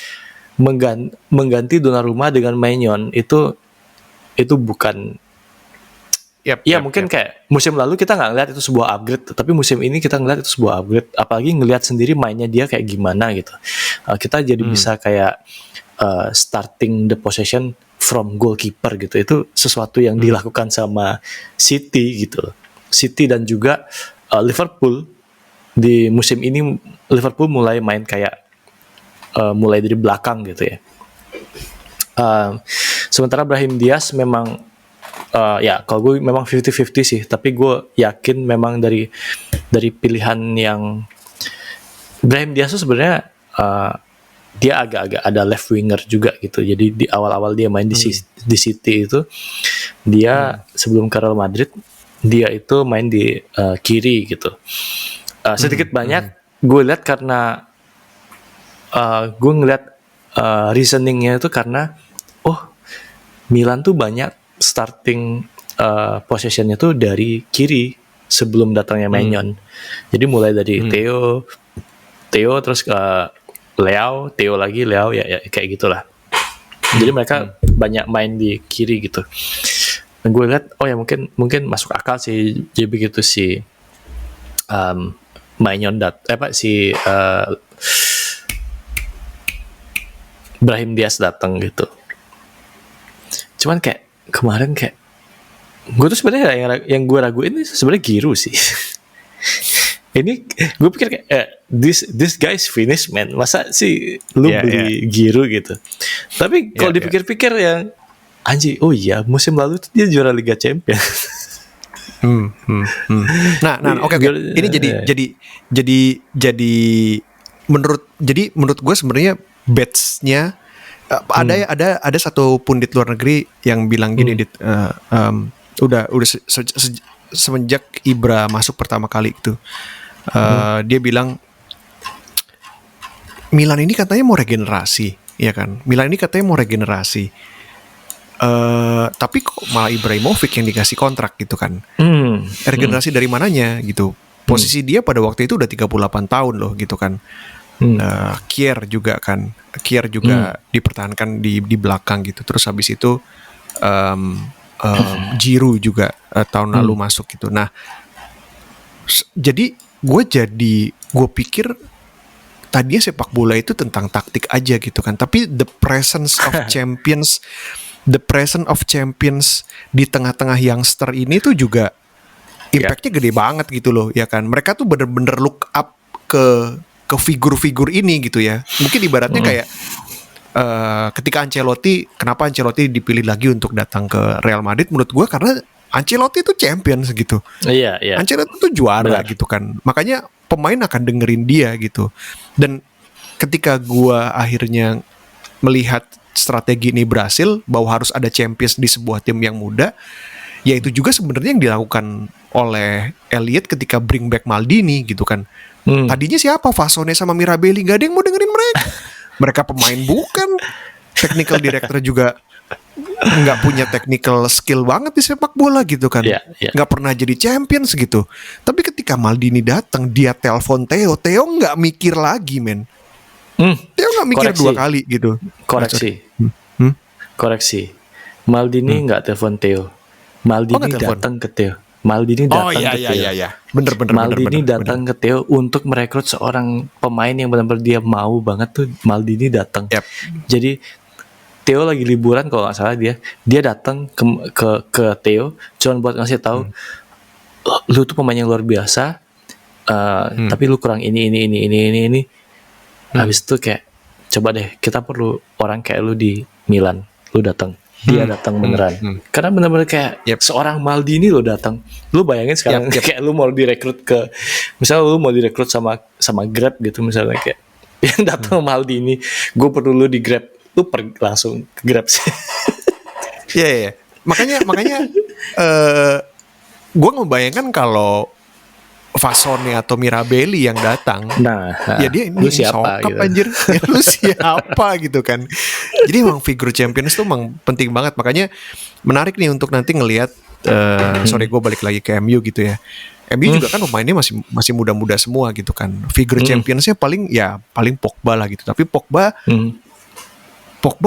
mengganti Donnarumma dengan Maignan itu bukan. Mungkin kayak musim lalu kita nggak ngeliat itu sebuah upgrade, tapi musim ini kita ngeliat itu sebuah upgrade. Apalagi ngeliat sendiri mainnya dia kayak gimana gitu. Kita jadi bisa kayak starting the possession from goalkeeper gitu. Itu sesuatu yang dilakukan sama City gitu. City dan juga Liverpool di musim ini. Liverpool mulai main kayak mulai dari belakang gitu ya. Sementara Brahim Diaz memang kalau gue memang 50-50 sih, tapi gue yakin memang dari pilihan yang Brahim Diaz tuh sebenarnya dia agak-agak ada left winger juga gitu. Jadi di awal-awal dia main di City itu dia sebelum ke Real Madrid dia itu main di kiri gitu. Sedikit banyak gue lihat karena gue ngeliat reasoningnya itu karena Milan tuh banyak starting possessionnya tuh dari kiri sebelum datangnya Maignan. Jadi mulai dari Theo terus ke Leao, Theo lagi, Leao ya kayak gitulah. Jadi mereka banyak main di kiri gitu. Dan gue lihat mungkin masuk akal sih. Jadi begitu si Maignan Brahim Diaz datang gitu. Cuman kayak kemarin kayak gue tuh sebenarnya yang gue raguin ini sebenarnya Giroud sih. Ini gue pikir kayak this guy's finished man, masa sih lu beli Giroud gitu. Tapi kalau dipikir-pikir yang anjing, musim lalu tuh dia juara Liga Champions. Nah, oke. Ini jadi menurut gue sebenarnya bets-nya ada satu pundit luar negeri yang bilang gini, semenjak Ibra masuk pertama kali itu. Dia bilang Milan ini katanya mau regenerasi, ya kan? Milan ini katanya mau regenerasi. Tapi kok malah Ibrahimovic yang dikasih kontrak gitu kan? Regenerasi dari mananya gitu? Posisi dia pada waktu itu udah 38 tahun loh gitu kan? Kier juga kan? Kier juga dipertahankan di belakang gitu. Terus habis itu Giroud juga tahun lalu masuk gitu. Nah, jadi gue pikir tadinya sepak bola itu tentang taktik aja gitu kan, tapi the presence of champions di tengah-tengah youngster ini tuh juga impactnya gede banget gitu loh, ya kan? Mereka tuh bener-bener look up ke figur-figur ini gitu ya. Mungkin ibaratnya kayak ketika kenapa Ancelotti dipilih lagi untuk datang ke Real Madrid? Menurut gue karena Ancelotti itu champions gitu. Iya. Ancelotti itu juara gitu kan. Makanya pemain akan dengerin dia gitu. Dan ketika gua akhirnya melihat strategi ini berhasil, bahwa harus ada champions di sebuah tim yang muda, ya itu juga sebenarnya yang dilakukan oleh Elliot ketika bring back Maldini gitu kan. Tadinya siapa? Fasone sama Mirabelli, gak ada yang mau dengerin mereka. Mereka pemain bukan. Technical director juga nggak punya technical skill banget di sepak bola gitu kan, nggak pernah jadi champions gitu. Tapi ketika Maldini datang, dia telepon Theo nggak mikir lagi men. Theo nggak mikir dua kali gitu. Koreksi. Maldini nggak telepon Theo. Maldini datang ke Theo. Maldini datang ke Theo. Bener. Maldini datang ke Theo untuk merekrut seorang pemain yang benar-benar dia mau banget tuh. Maldini datang. Jadi Theo lagi liburan kalau nggak salah, dia datang ke Theo cuma buat ngasih tahu, lu tuh pemain yang luar biasa, tapi lu kurang ini. Habis itu kayak coba deh, kita perlu orang kayak lu di Milan. Lu datang, dia datang beneran. Karena bener-bener kayak seorang Maldini lo datang. Lu bayangin sekarang kayak lu mau direkrut misalnya lu mau direkrut sama Grab gitu misalnya, kayak yang datang Maldini, gue perlu lu di Grab. Lu pergi langsung ke Grab sih. Iya. Makanya gue ngebayangkan kalau Fasone atau Mirabelli yang datang. Nah, ya dia lu siapa gitu. Anjir. Ya, lu siapa gitu kan. Jadi emang figur champions tuh emang penting banget. Makanya menarik nih untuk nanti ngelihat sorry gue balik lagi ke MU gitu ya. MU juga kan pemainnya masih muda-muda semua gitu kan. Figur championsnya paling Pogba lah gitu. Tapi Pogba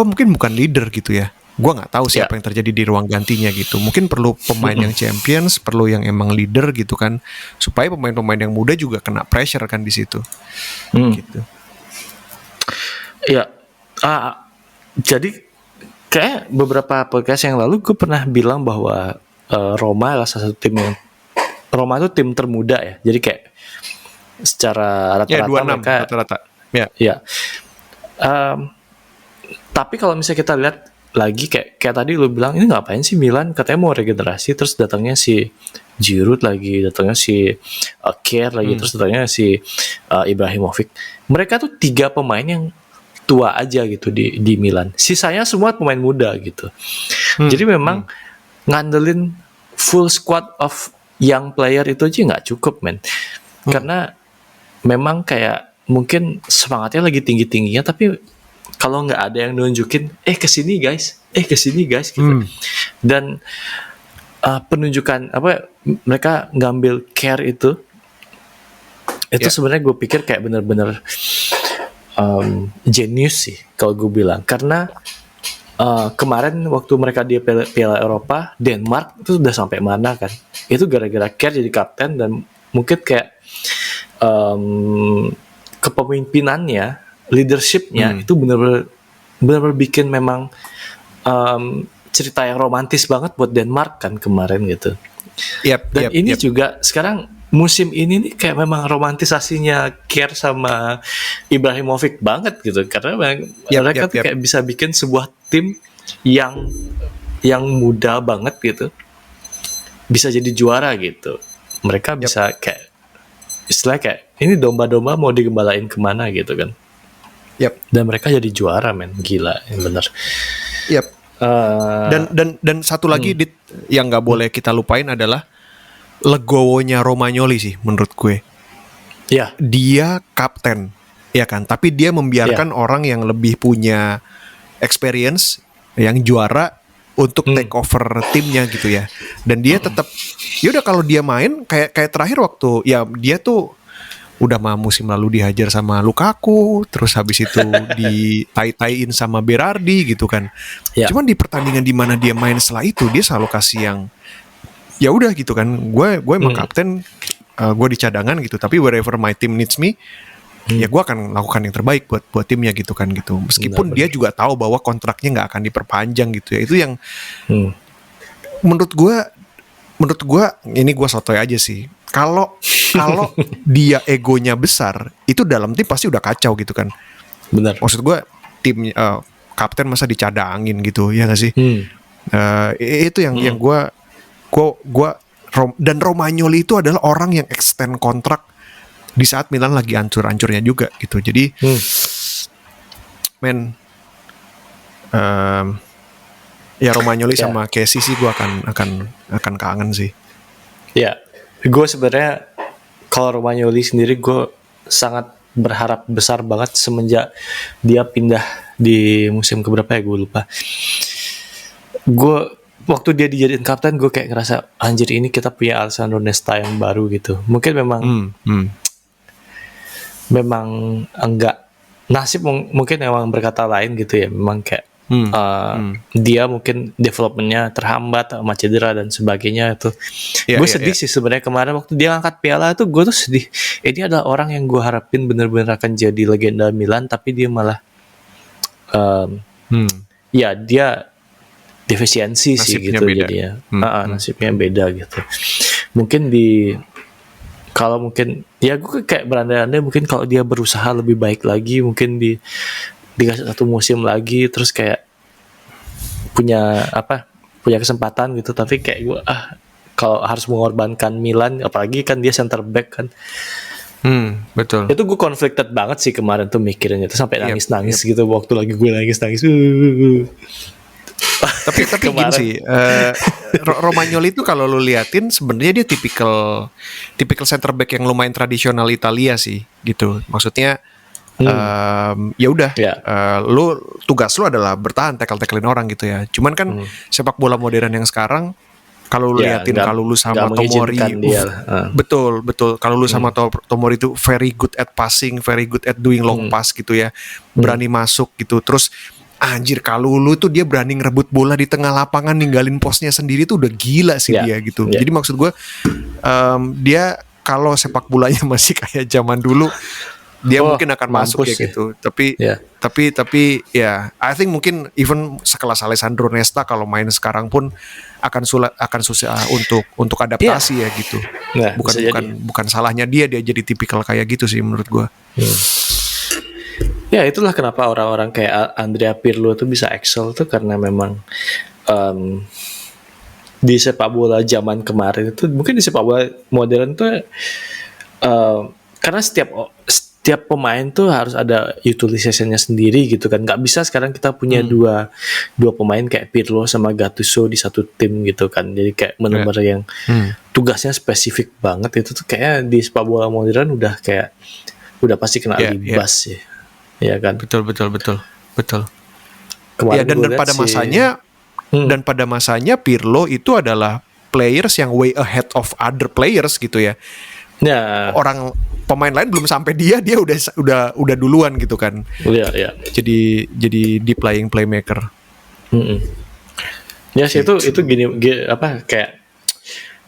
mungkin bukan leader gitu ya. Gua nggak tahu siapa yang terjadi di ruang gantinya gitu. Mungkin perlu pemain yang champions, perlu yang emang leader gitu kan, supaya pemain-pemain yang muda juga kena pressure kan di situ. Gitu. Ya, jadi kayak beberapa podcast yang lalu gue pernah bilang bahwa Roma adalah salah satu tim yang Roma itu tim termuda ya. Jadi kayak secara rata-rata 26 mereka rata-rata. Ya. Tapi kalau misalnya kita lihat lagi kayak tadi lu bilang, ini ngapain sih Milan katanya mau regenerasi, terus datangnya si Giroud lagi, datangnya si Kier lagi, terus datangnya si Ibrahimovic. Mereka tuh 3 pemain yang tua aja gitu di Milan. Sisanya semua pemain muda gitu. Jadi memang ngandelin full squad of young player itu aja nggak cukup men. Karena memang kayak mungkin semangatnya lagi tinggi-tingginya, tapi kalau nggak ada yang nunjukin, kesini guys gitu. Dan penunjukan mereka ngambil Care itu sebenarnya gue pikir kayak bener-bener genius sih kalau gue bilang. Karena kemarin waktu mereka di Piala Eropa, Denmark itu udah sampai mana kan? Itu gara-gara Care jadi kapten, dan mungkin kayak kepemimpinannya, leadershipnya itu benar-benar bikin memang cerita yang romantis banget buat Denmark kan kemarin gitu. Dan ini juga sekarang musim ini nih kayak memang romantisasinya Kier sama Ibrahimovic banget gitu, karena mereka tuh kayak bisa bikin sebuah tim yang muda banget gitu bisa jadi juara gitu. Mereka bisa kayak istilahnya kayak ini domba-domba mau digembalain kemana gitu kan. Dan mereka jadi juara men, gila yang bener. Dan satu lagi yang nggak boleh kita lupain adalah legowonya Romagnoli sih menurut gue. Ya, Dia kapten, ya kan? Tapi dia membiarkan orang yang lebih punya experience, yang juara untuk take over timnya gitu ya. Dan dia tetap, yaudah kalau dia main kayak terakhir waktu ya dia tuh udah mah musim lalu dihajar sama Lukaku, terus habis itu ditai-taiin sama Berardi gitu kan. Ya. Cuman di pertandingan di mana dia main setelah itu dia selalu kasih yang ya udah gitu kan. Gue emang kapten, gue di cadangan gitu. Tapi wherever my team needs me, ya gue akan lakukan yang terbaik buat timnya gitu kan gitu. Meskipun dia juga tahu bahwa kontraknya nggak akan diperpanjang gitu ya. Itu yang menurut gue ini gue sotoy aja sih. Kalau dia egonya besar, itu dalam tim pasti udah kacau gitu kan. benar. Maksud gue tim kapten masa dicadangin gitu ya nggak sih? Itu yang gue dan Romagnoli itu adalah orang yang extend kontrak di saat Milan lagi hancur-hancurnya juga gitu. Jadi ya Romagnoli sama Kessie sih gue akan kangen sih. Ya, gue sebenarnya kalau Romagnoli sendiri gue sangat berharap besar banget semenjak dia pindah di musim keberapa ya gue lupa. Gue waktu dia dijadiin kapten gue kayak ngerasa anjir ini kita punya Alessandro Nesta yang baru gitu. Mungkin memang enggak nasib mungkin memang berkata lain gitu ya. Memang kayak dia mungkin developmentnya terhambat sama cedera dan sebagainya itu. Gue sedih sih sebenarnya kemarin waktu dia angkat piala tuh gue tuh sedih. Ini adalah orang yang gue harapin benar-benar akan jadi legenda Milan tapi dia malah ya dia defisiensi sih gitu beda. jadinya. Nasibnya beda gitu. Mungkin kalau mungkin ya gue kayak berandai-andai mungkin kalau dia berusaha lebih baik lagi mungkin dikasih satu musim lagi terus kayak punya kesempatan gitu tapi kayak gue kalau harus mengorbankan Milan apalagi kan dia center back kan betul itu gue conflicted banget sih kemarin tuh mikirin itu sampai nangis gitu waktu lagi gue nangis tapi gini sih Romagnoli itu kalau lu liatin sebenarnya dia tipikal center back yang lumayan tradisional Italia sih gitu maksudnya ya udah lu tugas lu adalah bertahan tackle-tacklein orang gitu ya cuman kan sepak bola modern yang sekarang kalau lu liatin kalau lu sama Tomori betul kalau lu sama Tomori itu very good at passing very good at doing long pass gitu ya berani masuk gitu terus anjir kalau lu tuh dia berani ngerebut bola di tengah lapangan ninggalin posnya sendiri tuh udah gila sih dia gitu jadi maksud gue dia kalau sepak bolanya masih kayak zaman dulu dia mungkin akan masuk ya gitu tapi ya I think mungkin even sekelas Alessandro Nesta kalau main sekarang pun akan susah untuk adaptasi ya gitu bukan salahnya dia jadi tipikal kayak gitu sih menurut gua. Ya itulah kenapa orang-orang kayak Andrea Pirlo tuh bisa excel tuh karena memang di sepak bola zaman kemarin itu mungkin di sepak bola modern tuh karena setiap pemain tuh harus ada utilization-nya sendiri gitu kan. Nggak bisa sekarang kita punya dua pemain kayak Pirlo sama Gattuso di satu tim gitu kan. Jadi kayak benar-benar yang tugasnya spesifik banget itu tuh kayaknya di sepak bola modern udah pasti kena libas sih. Ya kan. Betul. Kemarin dan pada masanya Pirlo itu adalah players yang way ahead of other players gitu ya. Ya. Orang pemain lain belum sampai dia udah duluan gitu kan. Iya. Jadi deep lying playmaker. Ya sih itu gini kayak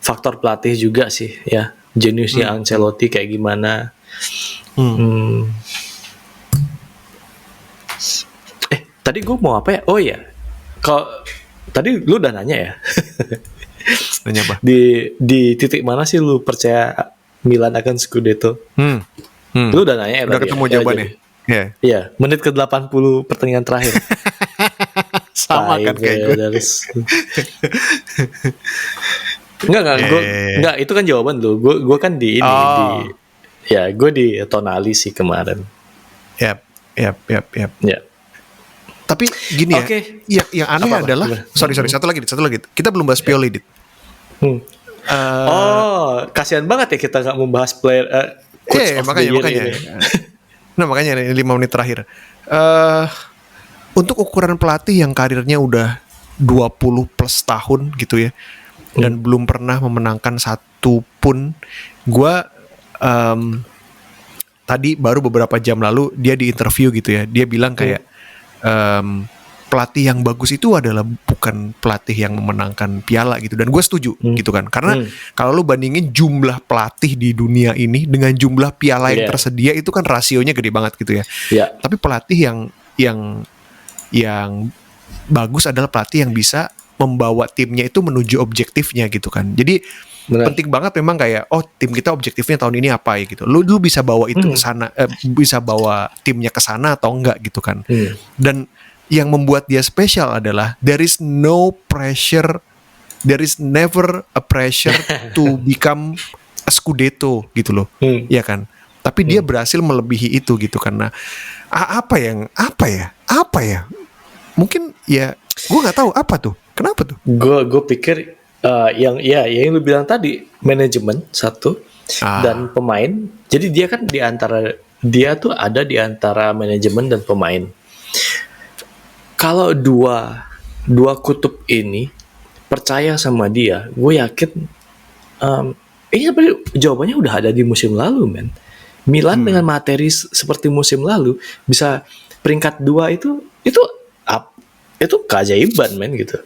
faktor pelatih juga sih ya. Jeniusnya Ancelotti kayak gimana. Tadi gue mau apa ya? Oh ya. Kalau tadi lu udah nanya ya. Nanya apa? Di titik mana sih lu percaya Milan akan Scudetto? Lu udah nanya ya? Udah ketemu jawabannya? Iya, menit ke 80 pertandingan terakhir. Sama kan kayak gue. Enggak, itu kan jawaban lu. Gue kan di gue di Tonali sih kemarin. Yap. Ya. Tapi gini ya, yang aneh adalah sorry satu lagi. Kita belum bahas Pioli, Dit. Kasihan banget ya kita nggak membahas player coach of the year makanya. ini. Nah makanya 5 menit terakhir. Untuk ukuran pelatih yang karirnya udah 20 plus tahun gitu ya, dan belum pernah memenangkan satu pun, gue tadi baru beberapa jam lalu dia di interview gitu ya, dia bilang kayak pelatih yang bagus itu adalah bukan pelatih yang memenangkan piala gitu, dan gue setuju gitu kan, karena kalau lu bandingin jumlah pelatih di dunia ini dengan jumlah piala yang tersedia itu kan rasionya gede banget gitu ya. Tapi pelatih yang bagus adalah pelatih yang bisa membawa timnya itu menuju objektifnya gitu kan. Jadi penting banget memang kayak tim kita objektifnya tahun ini apa ya gitu. Lu bisa bawa itu ke sana, bisa bawa timnya ke sana atau enggak gitu kan. Dan yang membuat dia spesial adalah there is no pressure, there is never a pressure to become a Scudetto gitu loh. Ya kan? Tapi dia berhasil melebihi itu gitu karena apa ya? Mungkin ya gue nggak tahu apa tuh. Kenapa tuh? Gue pikir yang lu bilang tadi, manajemen satu dan pemain. Jadi dia kan dia tuh ada di antara manajemen dan pemain. Kalau dua kutub ini percaya sama dia, gue yakin ini sebenarnya jawabannya udah ada di musim lalu, men. Milan dengan materi seperti musim lalu bisa peringkat 2 itu keajaiban, men, gitu.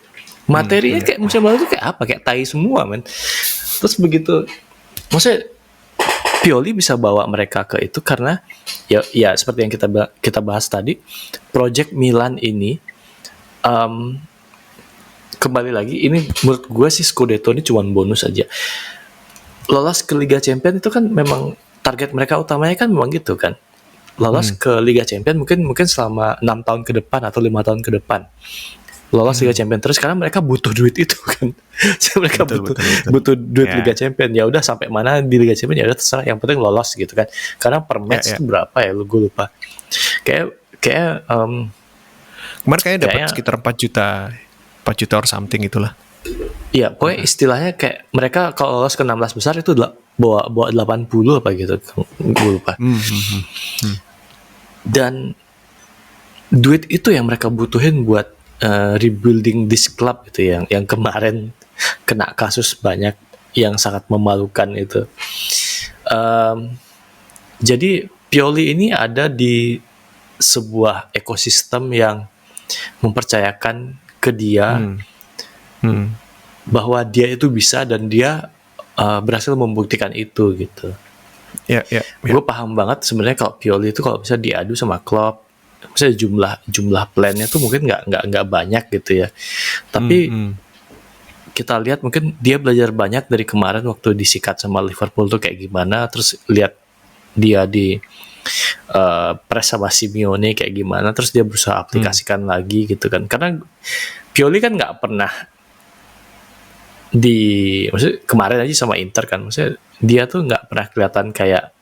Materinya kayak musim lalu tuh kayak apa? Kayak tai semua, men. Terus begitu, maksudnya Pioli bisa bawa mereka ke itu karena ya seperti yang kita bahas tadi, project Milan ini kembali lagi, ini menurut gue sih Scudetto ini cuma bonus aja. Lolos ke Liga Champions itu kan memang target mereka utamanya kan memang gitu kan. Lolos ke Liga Champions mungkin selama 6 tahun ke depan atau 5 tahun ke depan. Lolos Liga Champions terus karena mereka butuh duit itu kan. Mereka butuh duit Liga Champions. Ya udah sampai mana di Liga Champions ya udah terserah, yang penting lolos gitu kan. Karena per match itu berapa ya, gue lupa. Kayak kemarin kayaknya dapat sekitar 4 juta or something itulah. Iya, pokoknya istilahnya kayak mereka kalau lolos ke 16 besar itu bawa 80 apa gitu. Gue lupa. Dan duit itu yang mereka butuhin buat rebuilding this club gitu, yang kemarin kena kasus banyak yang sangat memalukan itu. Jadi Pioli ini ada di sebuah ekosistem yang mempercayakan ke dia bahwa dia itu bisa, dan dia berhasil membuktikan itu gitu. Gue paham banget sebenarnya kalau Pioli itu kalau bisa diadu sama Klopp, misalnya jumlah plannya tuh mungkin nggak banyak gitu ya, tapi kita lihat mungkin dia belajar banyak dari kemarin waktu disikat sama Liverpool tuh kayak gimana, terus lihat dia di press sama Simeone kayak gimana, terus dia berusaha aplikasikan lagi gitu kan, karena Pioli kan nggak pernah maksudnya kemarin aja sama Inter kan, maksudnya dia tuh nggak pernah kelihatan kayak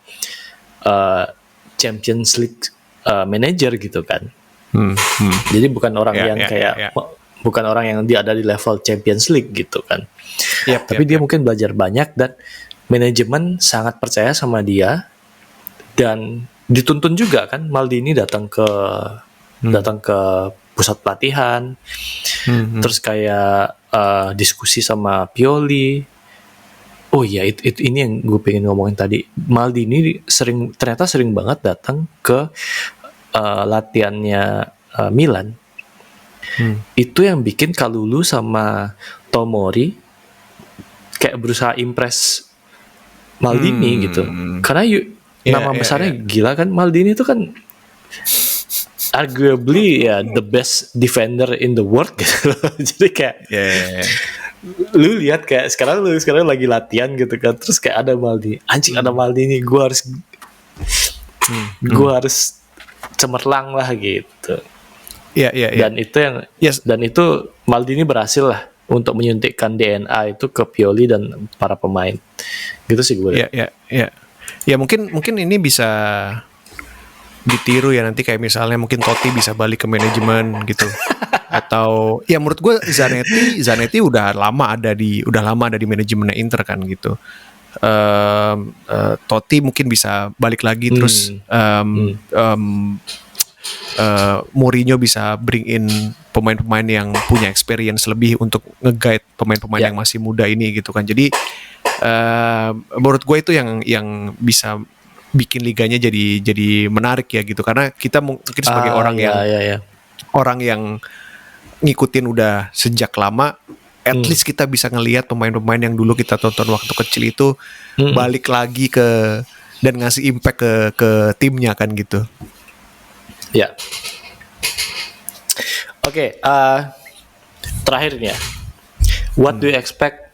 Champions League manager gitu kan. Jadi bukan orang yang kayak bukan orang yang dia ada di level Champions League gitu kan. Tapi dia mungkin belajar banyak dan manajemen sangat percaya sama dia, dan dituntun juga kan. Maldini datang ke pusat pelatihan, terus kayak diskusi sama Pioli. Oh iya, itu ini yang gue pengen ngomongin tadi. Maldini ternyata sering banget datang ke latihannya Milan. Itu yang bikin Kalulu sama Tomori kayak berusaha impress Maldini gitu. Karena nama besarnya gila kan. Maldini itu kan arguably the best defender in the world gitu. Jadi kayak lu lihat kayak sekarang lagi latihan gitu kan, terus kayak ada Maldini, anjing ada Maldini, gue harus cemerlang lah gitu. Dan itu Maldini berhasil lah untuk menyuntikkan DNA itu ke Pioli dan para pemain. Gitu sih gue. Ya mungkin ini bisa ditiru ya nanti, kayak misalnya mungkin Totti bisa balik ke manajemen gitu. Atau ya menurut gue Zanetti udah lama ada di manajemennya Inter kan gitu. Totti mungkin bisa balik lagi, terus Mourinho bisa bring in pemain-pemain yang punya experience lebih untuk nge-guide pemain-pemain yang masih muda ini gitu kan. Jadi menurut gue itu yang bisa bikin liganya jadi menarik ya gitu, karena kita mungkin sebagai orang yang ngikutin udah sejak lama, at least kita bisa ngelihat pemain-pemain yang dulu kita tonton waktu kecil itu balik lagi dan ngasih impact ke timnya kan gitu. Ya. Oke, terakhir nih ya. What do you expect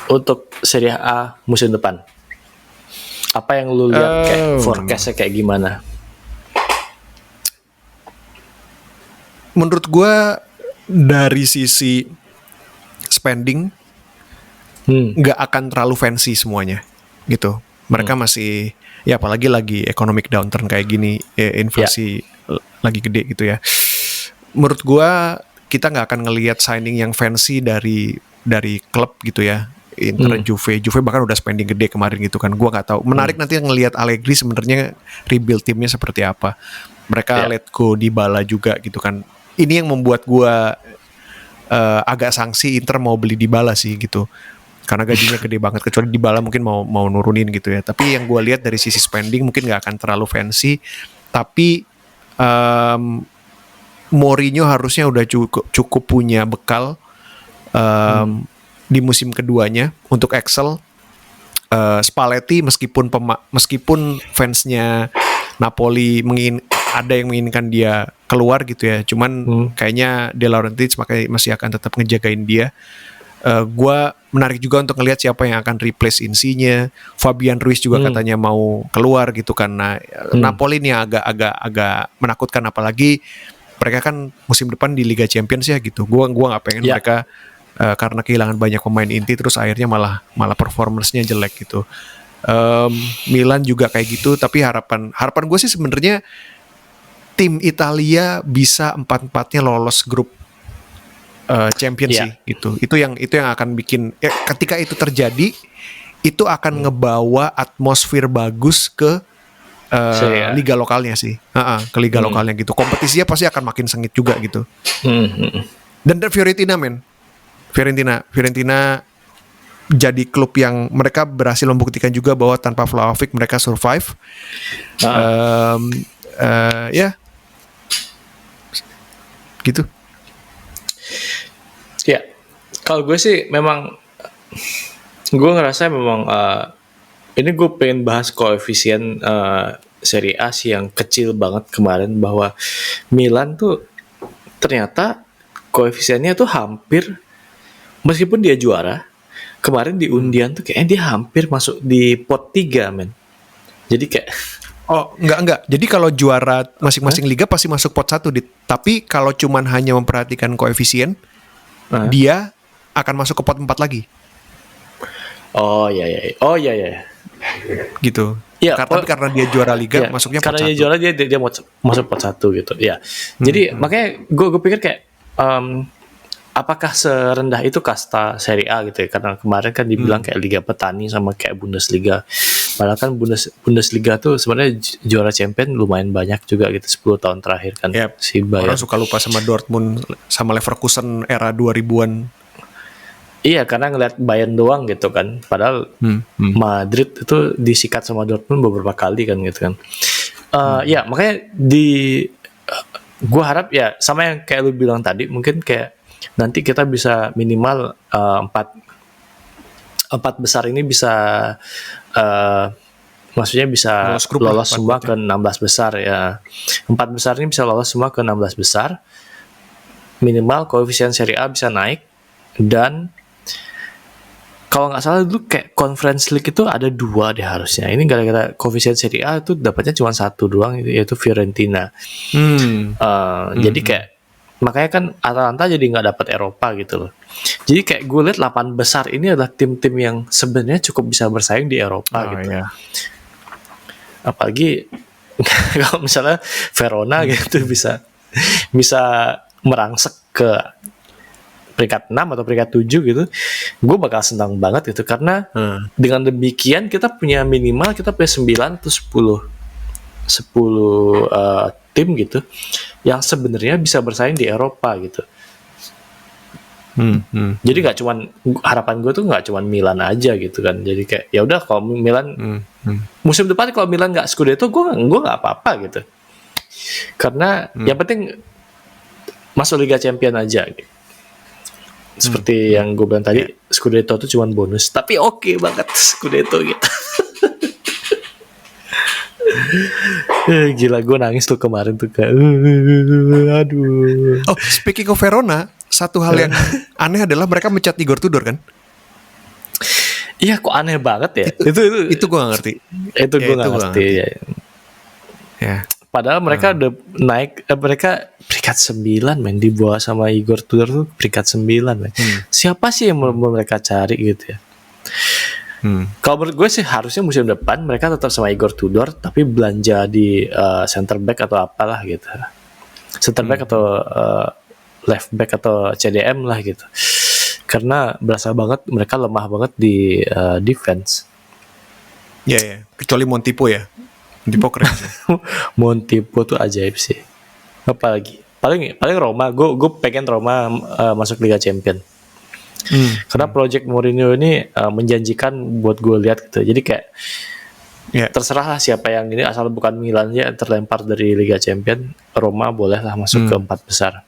untuk Serie A musim depan? Apa yang lu lihat kayak forecast-nya kayak gimana? Menurut gue dari sisi spending nggak akan terlalu fancy semuanya gitu. Mereka masih, ya apalagi lagi economic downturn kayak gini, inflasi lagi gede gitu ya. Menurut gue kita nggak akan ngelihat signing yang fancy dari klub gitu ya. Inter, Juve bahkan udah spending gede kemarin gitu kan. Gua nggak tahu. Menarik nanti ngelihat Allegri sebenarnya rebuild timnya seperti apa. Mereka let go Dybala juga gitu kan. Ini yang membuat gua agak sanksi Inter mau beli Dybala sih gitu. Karena gajinya gede banget. Kecuali Dybala mungkin mau nurunin gitu ya. Tapi yang gua lihat dari sisi spending mungkin nggak akan terlalu fancy. Tapi Mourinho harusnya udah cukup punya bekal di musim keduanya untuk excel. Spalletti meskipun fansnya Napoli ada yang menginginkan dia keluar gitu ya, cuman kayaknya De Laurentiis masih akan tetap ngejagain dia. Gua menarik juga untuk ngelihat siapa yang akan replace Insigne. Fabian Ruiz juga katanya mau keluar gitu kan. Nah, Napoli ini agak menakutkan, apalagi mereka kan musim depan di Liga Champions ya gitu. Gua nggak pengen mereka karena kehilangan banyak pemain inti terus akhirnya malah performance-nya jelek gitu. Milan juga kayak gitu, tapi harapan gue sih sebenarnya tim Italia bisa 4-4-nya lolos grup Champions sih gitu. Itu yang akan bikin ketika itu terjadi itu akan ngebawa atmosfer bagus ke liga lokalnya sih. Ke liga lokalnya gitu. Kompetisinya pasti akan makin sengit juga gitu. Dan Fiorentina jadi klub yang mereka berhasil membuktikan juga bahwa tanpa Vlahovic mereka survive. Ya, gitu. Ya, kalau gue sih memang gue ngerasa memang ini gue pengen bahas koefisien Serie A sih yang kecil banget kemarin, bahwa Milan tuh ternyata koefisiennya tuh hampir, meskipun dia juara kemarin di undian tuh kayaknya dia hampir masuk di pot 3 men. Jadi kayak enggak. Jadi kalau juara masing-masing liga pasti masuk pot 1 tapi kalau cuman hanya memperhatikan koefisien dia akan masuk ke pot 4 lagi. Oh iya. Gitu. Ya, tapi karena dia juara liga masuknya pot 1. Karena dia juara dia masuk pot 1 gitu. Ya. Jadi makanya gue pikir kayak apakah serendah itu kasta Serie A gitu ya? Karena kemarin kan dibilang kayak Liga Petani sama kayak Bundesliga. Padahal kan Bundesliga tuh sebenarnya juara champion lumayan banyak juga gitu 10 tahun terakhir kan. Si Bayern. Orang suka lupa sama Dortmund sama Leverkusen era 2000-an. Iya, karena ngeliat Bayern doang gitu kan. Padahal Madrid itu disikat sama Dortmund beberapa kali kan gitu kan. Ya, makanya gua harap ya sama yang kayak lu bilang tadi, mungkin kayak nanti kita bisa minimal 4 besar ini bisa maksudnya bisa lolos semua ke 16 besar ya. 4 besar ini bisa lolos semua ke 16 besar. Minimal koefisien Serie A bisa naik, dan kalau nggak salah dulu kayak Conference League itu ada 2 deh harusnya. Ini gara-gara koefisien Serie A itu dapatnya cuma 1 doang, yaitu Fiorentina. Jadi kayak makanya kan Atalanta jadi nggak dapat Eropa gitu loh. Jadi kayak gue lihat 8 besar ini adalah tim-tim yang sebenarnya cukup bisa bersaing di Eropa gitu. Apalagi Kalau misalnya Verona gitu bisa merangsek ke peringkat 6 atau peringkat 7 gitu, gue bakal senang banget gitu, karena dengan demikian kita punya 9 atau 10 tim gitu yang sebenarnya bisa bersaing di Eropa gitu. Jadi nggak cuman, harapan gue tuh nggak cuman Milan aja gitu kan. Jadi kayak ya udah, kalau Milan musim depan kalau Milan nggak Scudetto, gue nggak apa-apa gitu. Karena yang penting masuk Liga Champion aja gitu. Seperti yang gue bilang tadi, Scudetto itu cuman bonus, tapi oke banget Scudetto gitu. Gila, gue nangis tuh kemarin tuh kayak aduh. Oh, speaking of Verona, satu hal yang aneh adalah mereka mencat Igor Tudor kan? Iya, kok aneh banget ya. Itu gue gak ngerti. Itu gue gak ngerti. Ya. Padahal mereka udah naik, mereka peringkat 9 men, dibawa sama Igor Tudor tuh peringkat 9 men. Siapa sih yang mau mereka cari gitu ya? Kalau menurut gue sih harusnya musim depan mereka tetap sama Igor Tudor, tapi belanja di center back atau apalah gitu. Center back atau left back atau CDM lah gitu. Karena berasa banget mereka lemah banget di defense. Ya. Kecuali Montipo ya. Montipo keren sih. Montipo tuh ajaib sih. Apalagi paling Roma. Gue pengen Roma masuk Liga Champion. Karena project Mourinho ini menjanjikan buat gue lihat gitu. Jadi kayak terserah lah siapa yang ini, asal bukan Milan ya terlempar dari Liga Champion, Roma bolehlah masuk ke 4 besar.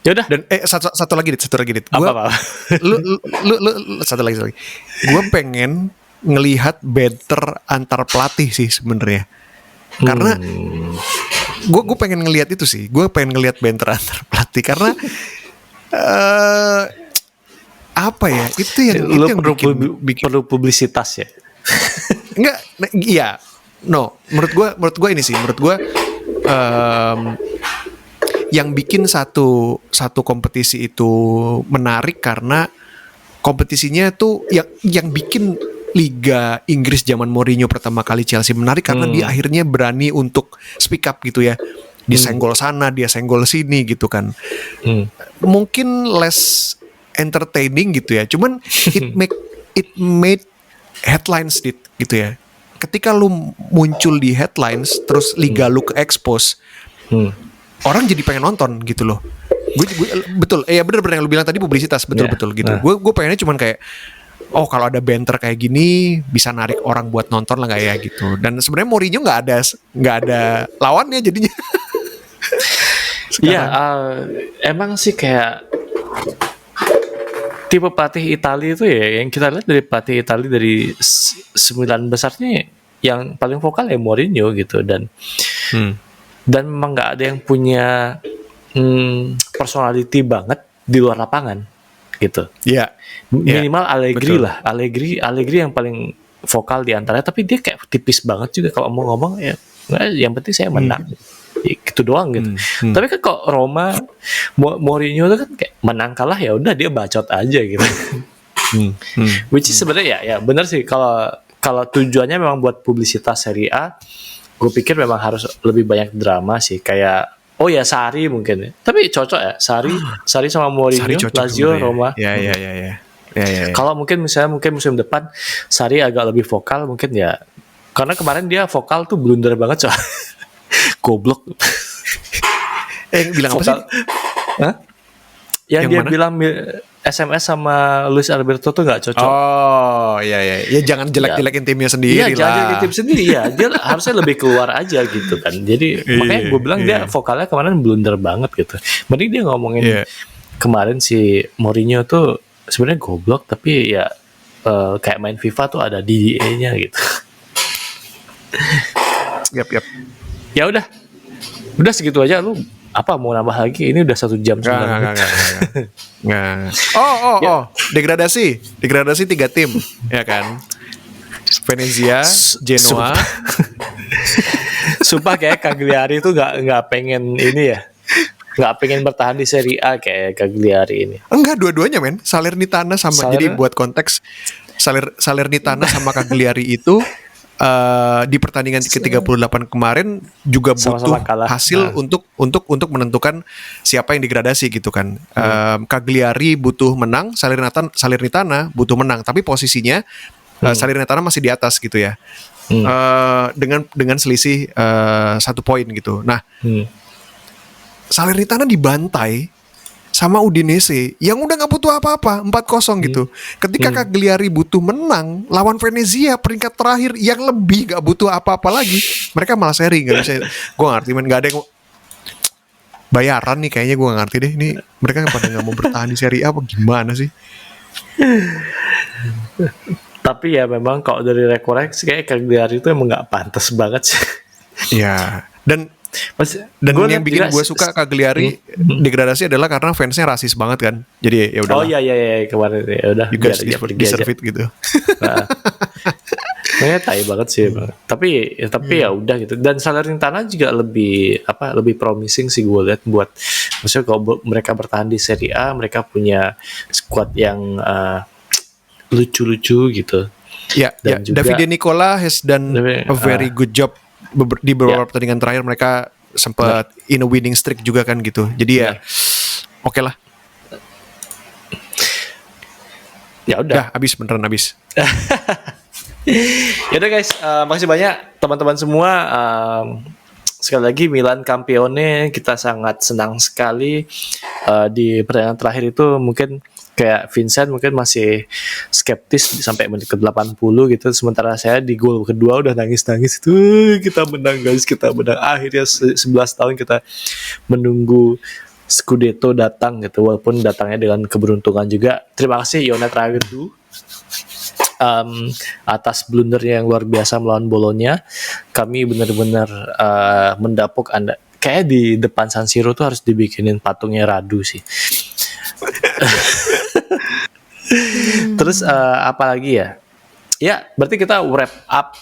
Ya udah. Dan satu lagi dit. Apa? Lu satu lagi. Gue pengen ngelihat banter antar pelatih sih sebenarnya. Karena gue pengen ngelihat itu sih. Gue pengen ngelihat banter antar pelatih karena apa ya? Itu yang perlu publisitas ya. Enggak, iya. No, menurut gue ini sih. Menurut gue yang bikin satu kompetisi itu menarik karena kompetisinya tuh yang bikin Liga Inggris zaman Mourinho pertama kali Chelsea menarik karena dia akhirnya berani untuk speak up gitu ya. Disenggol sana, dia senggol sini gitu kan. Mungkin less entertaining gitu ya. Cuman it made headlines gitu ya. Ketika lu muncul di headlines terus liga lu ke expose, orang jadi pengen nonton gitu loh. Gue betul, ya bener-bener yang lu bilang tadi publisitas, betul gitu. Gue pengennya cuman kayak, oh kalau ada banter kayak gini bisa narik orang buat nonton lah nggak ya gitu. Dan sebenarnya Mourinho nggak ada lawannya jadinya. Iya, emang sih kayak tipe pelatih Italia itu ya, yang kita lihat dari pelatih Italia dari 9 besarnya yang paling vokal ya Mourinho gitu. Dan memang nggak ada yang punya personality banget di luar lapangan gitu. Iya. Minimal Allegri lah. Allegri yang paling vokal di antaranya, tapi dia kayak tipis banget juga kalau mau ngomong ya. Yang penting saya menang. Gitu doang gitu. Tapi kan kok Roma Mourinho itu kan kayak menang kalah ya udah dia bacot aja gitu. Which is sebenarnya ya benar sih, kalau tujuannya memang buat publisitas Serie A, gue pikir memang harus lebih banyak drama sih, kayak Sarri mungkin ya. Tapi cocok ya Sarri sama Mourinho, Lazio, Roma. Ya. Kalau mungkin musim depan Sarri agak lebih vokal mungkin ya. Karena kemarin dia vokal tuh blunder banget soal. Goblok. Bilang apa sih? Hah? Yang dia mana? Bilang SMS sama Luis Alberto tuh gak cocok. Oh iya. Ya jangan jelek-jelekin timnya sendiri lah. Iya jangan jelekin tim sendiri ya. Dia harusnya lebih keluar aja gitu kan. Jadi makanya gue bilang dia vokalnya kemarin blunder banget gitu. Mending dia ngomongin kemarin si Mourinho tuh sebenarnya goblok, tapi ya kayak main FIFA tuh ada DDA-nya gitu. Yap. Ya udah segitu aja. Lu apa mau nambah lagi? Ini udah 1 jam. Nggak. Oh. Degradasi 3 tim, ya kan? Venezia, Genoa. Sumpah kayak Cagliari itu nggak pengen ini ya. Nggak pengen bertahan di Serie A kayak Cagliari ini. Enggak, dua-duanya men. Salernitana sama. Jadi buat konteks Salernitana sama Cagliari itu di pertandingan ke-38 kemarin juga Sama-sama butuh kalah. hasil untuk menentukan siapa yang degradasi gitu kan. Cagliari butuh menang, Salernitana butuh menang, tapi posisinya Salernitana masih di atas gitu ya. Dengan selisih 1 poin gitu. Nah, Salernitana dibantai sama Udinese yang udah nggak butuh apa-apa 4-0 gitu. Ketika Cagliari butuh menang lawan Venezia peringkat terakhir yang lebih nggak butuh apa-apa lagi, mereka malah seri. Nggak bisa. Gue ngerti, men, nggak ada yang bayaran nih kayaknya, gue ngerti deh. Ini mereka pada nggak mau bertahan di Serie A apa gimana sih? Tapi ya memang kalau dari rekoreksi kayak Cagliari itu emang nggak pantas banget sih. Ya, dan Gua yang liat bikin juga gue suka Cagliari degradasi adalah karena fansnya rasis banget kan. Jadi ya udah. Oh iya kemarin ya udah You guys biar pergi aja. deserve it gitu. Kayaknya tai banget sih Bang. Tapi ya udah gitu. Dan Salernitana juga lebih promising sih gue lihat buat maksudnya kalau mereka bertahan di Serie A, mereka punya squad yang lucu-lucu gitu. Ya, juga, Davide Nicola has done a very good job di beberapa pertandingan terakhir. Mereka sempat in a winning streak juga kan gitu. Jadi ya oke lah. Ya udah, beneran habis. Yaudah guys, makasih banyak teman-teman semua. Sekali lagi Milan Campione, kita sangat senang sekali. Di pertandingan terakhir itu mungkin kayak Vincent mungkin masih skeptis sampai menit ke-80 gitu. Sementara saya di gol kedua udah nangis-nangis itu. Kita menang guys, kita menang. Akhirnya 11 tahun kita menunggu Scudetto datang gitu. Walaupun datangnya dengan keberuntungan juga. Terima kasih Ionet Ragedu atas blundernya yang luar biasa melawan Bologna. Kami benar-benar mendapuk Anda. Kayak di depan San Siro tuh harus dibikinin patungnya Radu sih. Terus apa lagi ya? Ya, berarti kita wrap up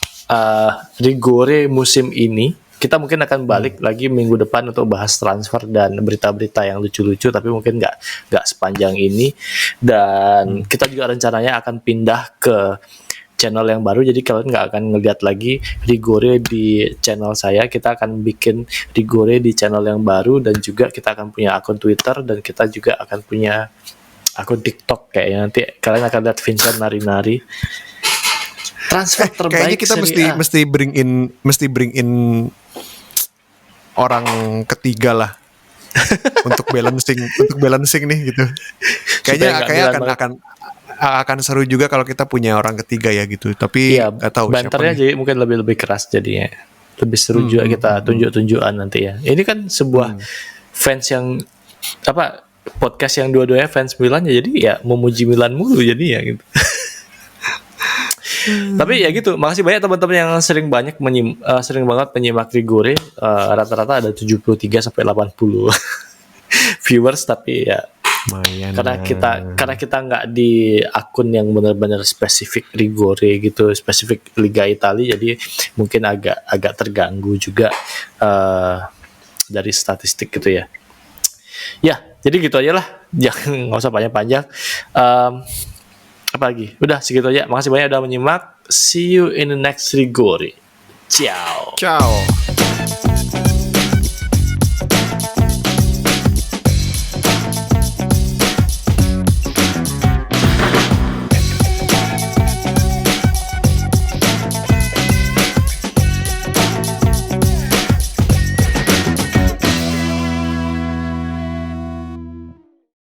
Rigore musim ini. Kita mungkin akan balik lagi minggu depan untuk bahas transfer dan berita-berita yang lucu-lucu, tapi mungkin nggak sepanjang ini. Dan kita juga rencananya akan pindah ke channel yang baru, jadi kalian nggak akan ngeliat lagi Rigore di channel saya. Kita akan bikin Rigore di channel yang baru, dan juga kita akan punya akun Twitter, dan kita juga akan punya akun TikTok. Kayaknya nanti kalian akan lihat Vincent nari-nari. Transfer terbaik kayaknya kita mesti bring in orang ketiga lah untuk balancing nih gitu. Kayaknya akan seru juga kalau kita punya orang ketiga ya gitu. Tapi nggak tahu banternya siapa jadi mungkin lebih keras jadinya. Lebih seru juga kita tunjuk-tunjukan nanti ya. Ini kan sebuah fans yang podcast yang dua-duanya fans Milan ya, jadi ya memuji Milan mulu jadi ya gitu. Tapi ya gitu, makasih banyak teman-teman yang sering banget menyimak Rigore. Rata-rata ada 73 sampai 80 viewers, tapi ya lumayan. Karena kita nggak di akun yang benar-benar spesifik Rigore gitu, spesifik Liga Italia, jadi mungkin agak terganggu juga dari statistik gitu ya. Ya, jadi gitu aja lah. Jangan, nggak usah panjang-panjang. Apa lagi? Udah segitu aja. Makasih banyak udah menyimak. See you in the next Rigore. Ciao. Ciao.